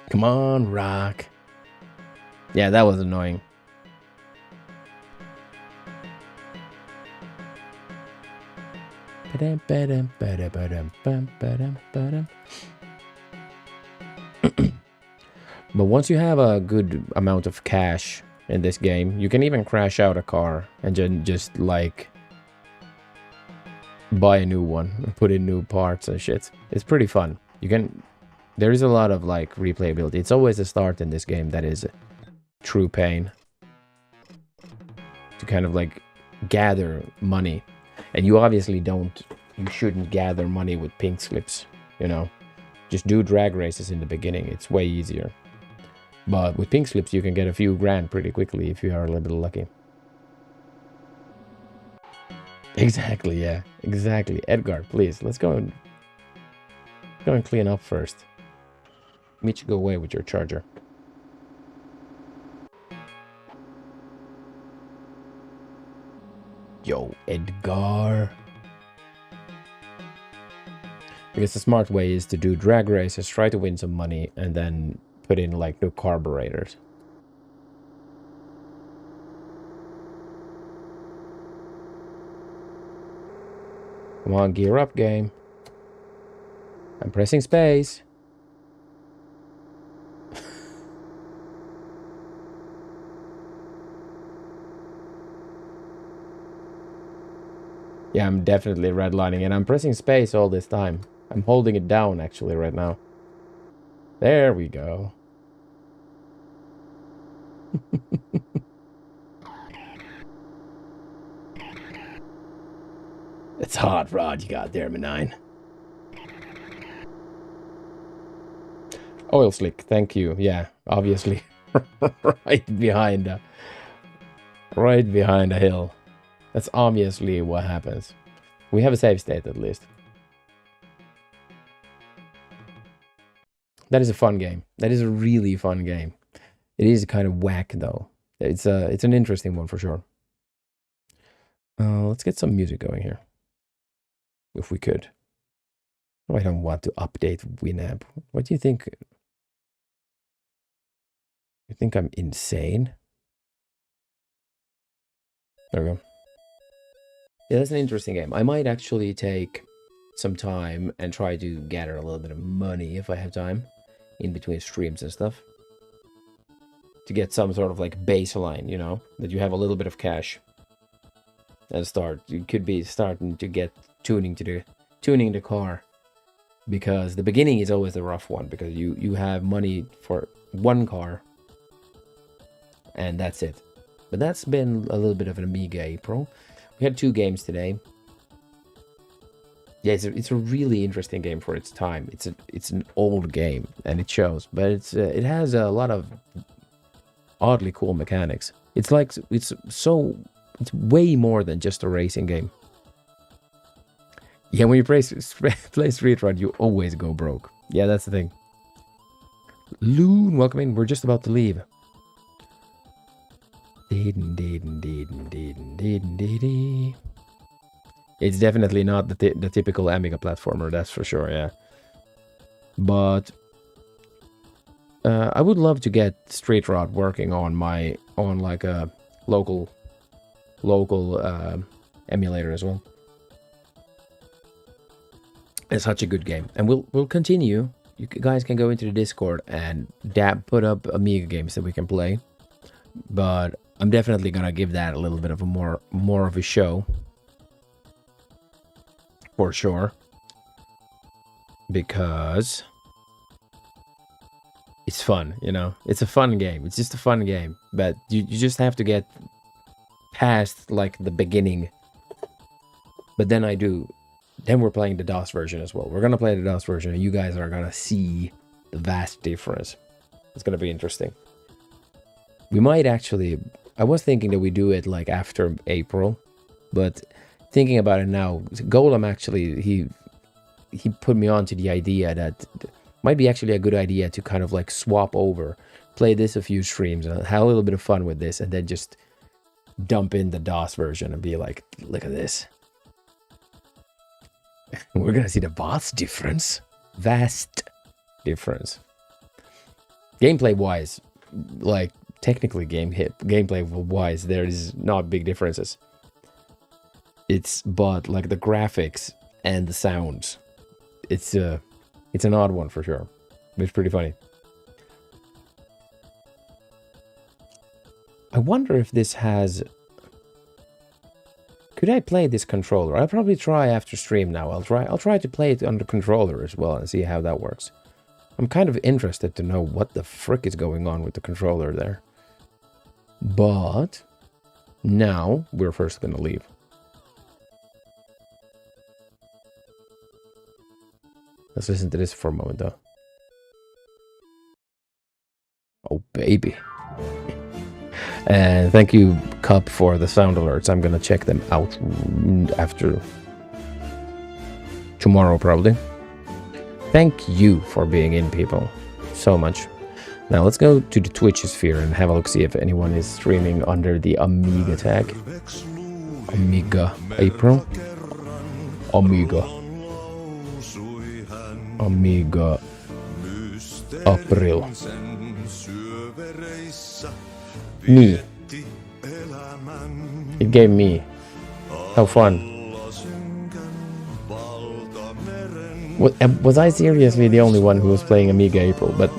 Come on, rock. Yeah, that was annoying. But once you have a good amount of cash in this game, you can even crash out a car and just like buy a new one and put in new parts and shit. It's pretty fun. There is a lot of like replayability. It's always the start in this game that is true pain. To kind of like gather money. And you obviously you shouldn't gather money with pink slips, you know. Just do drag races in the beginning. It's way easier. But with pink slips, you can get a few grand pretty quickly if you are a little bit lucky. Exactly, yeah. Exactly. Edgar, please, let's go and clean up first. Meet you go away with your charger. Yo, Edgar. Because the smart way is to do drag races, try to win some money, and then put in like new carburetors. Come on, gear up, game. I'm pressing space. Yeah, I'm definitely redlining, and I'm pressing space all this time. I'm holding it down, actually, right now. There we go. It's hot rod you got there, Benign. Oil slick, thank you. Yeah, obviously. right behind a hill. That's obviously what happens. We have a save state at least. That is a fun game. That is a really fun game. It is kind of whack though. It's an interesting one for sure. Let's get some music going here. If we could. Oh, I don't want to update Winamp. What do you think? You think I'm insane? There we go. Yeah, that's an interesting game. I might actually take some time and try to gather a little bit of money if I have time in between streams and stuff. To get some sort of like baseline, you know, that you have a little bit of cash. And start, you could be starting to get tuning the car. Because the beginning is always the rough one, because you have money for one car. And that's it. But that's been a little bit of an AmigaApril. We had 2 games today. Yeah, it's a really interesting game for its time. It's an old game, and it shows. But it has a lot of oddly cool mechanics. It's way more than just a racing game. Yeah, when you play Street Rod, you always go broke. Yeah, that's the thing. Loon, welcome in. We're just about to leave. It's definitely not the typical Amiga platformer, that's for sure, yeah. But I would love to get Street Rod working on like a local emulator as well. It's such a good game, and we'll continue. You guys can go into the Discord and put up Amiga games that we can play. But I'm definitely gonna give that a little bit of a more of a show, for sure, because it's fun, you know. It's a fun game. It's just a fun game, but you just have to get past like the beginning. But then we're playing the DOS version as well. We're gonna play the DOS version, and you guys are gonna see the vast difference. It's gonna be interesting. We might actually, I was thinking that we do it like after April, but thinking about it now, Golem actually, he put me on to the idea that it might be actually a good idea to kind of like swap over, play this a few streams, and have a little bit of fun with this, and then just dump in the DOS version and be like, look at this. We're gonna see the vast difference. Vast difference. Gameplay wise, like technically gameplay wise, there is not big differences. But like the graphics and the sounds, it's an odd one for sure. It's pretty funny. I wonder if this has. Could I play this controller? I'll probably try after stream now. I'll try to play it on the controller as well and see how that works. I'm kind of interested to know what the frick is going on with the controller there. But now we're first gonna leave. Let's listen to this for a moment though. Oh baby. And thank you, Cup, for the sound alerts. I'm gonna check them out after tomorrow, probably. Thank you for being in, people, so much. Now let's go to the Twitch sphere and have a look, see if anyone is streaming under the Amiga tag. AmigaApril. AmigaApril. Me. It gave me. How fun. Was I seriously the only one who was playing AmigaApril? But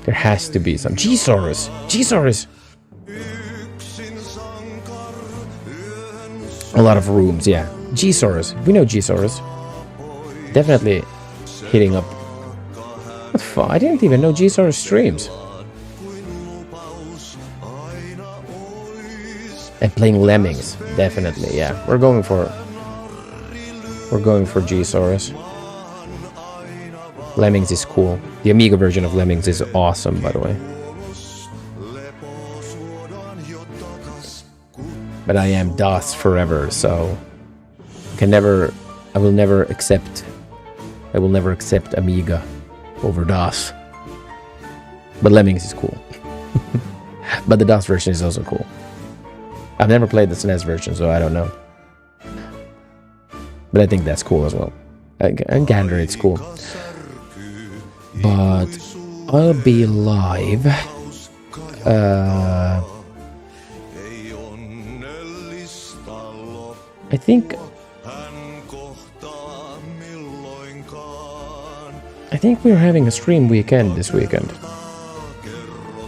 There has to be some. G-Saurus! G-Saurus! A lot of rooms, yeah. G-Saurus. We know G-Saurus. Definitely hitting up. What the fuck? I didn't even know G-Saurus streams. And playing Lemmings. Definitely, yeah. We're going for G-Saurus. Lemmings is cool. The Amiga version of Lemmings is awesome, by the way. But I am DOS forever, so I will never accept Amiga over DOS. But Lemmings is cool. But the DOS version is also cool. I've never played the SNES version, so I don't know. But I think that's cool as well. And Gander, it's cool. But I'll be live. I think we're having a stream weekend this weekend.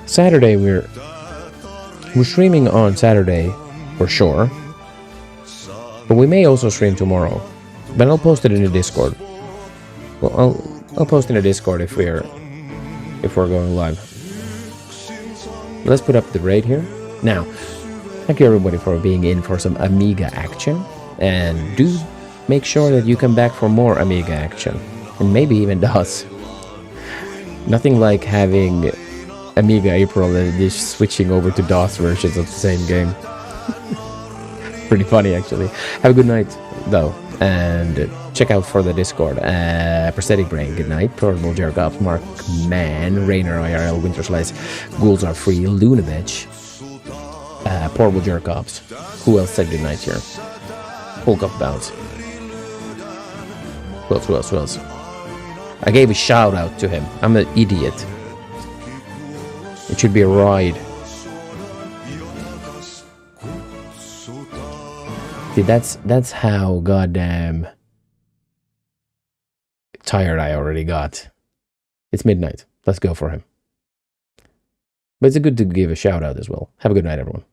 Saturday we're streaming on Saturday for sure. But we may also stream tomorrow. But I'll post it in the Discord. Well, I'll post in the Discord if we're going live. Let's put up the raid here. Now, thank you everybody for being in for some Amiga action. And do make sure that you come back for more Amiga action. And maybe even DOS. Nothing like having AmigaApril and just switching over to DOS versions of the same game. Pretty funny, actually. Have a good night, though. And check out for the Discord. Prosthetic Brain, good night. Portable Jerkops, Mark Man, Rainer IRL, Winter Slice, Ghouls Are Free, Lunaveg, Portable Jerkops. Who else said good night here? Hulk Up Bounce. Who else? I gave a shout out to him. I'm an idiot. It should be a ride. See, that's how goddamn tired I already got. It's midnight. Let's go for him. But it's good to give a shout out as well. Have a good night, everyone.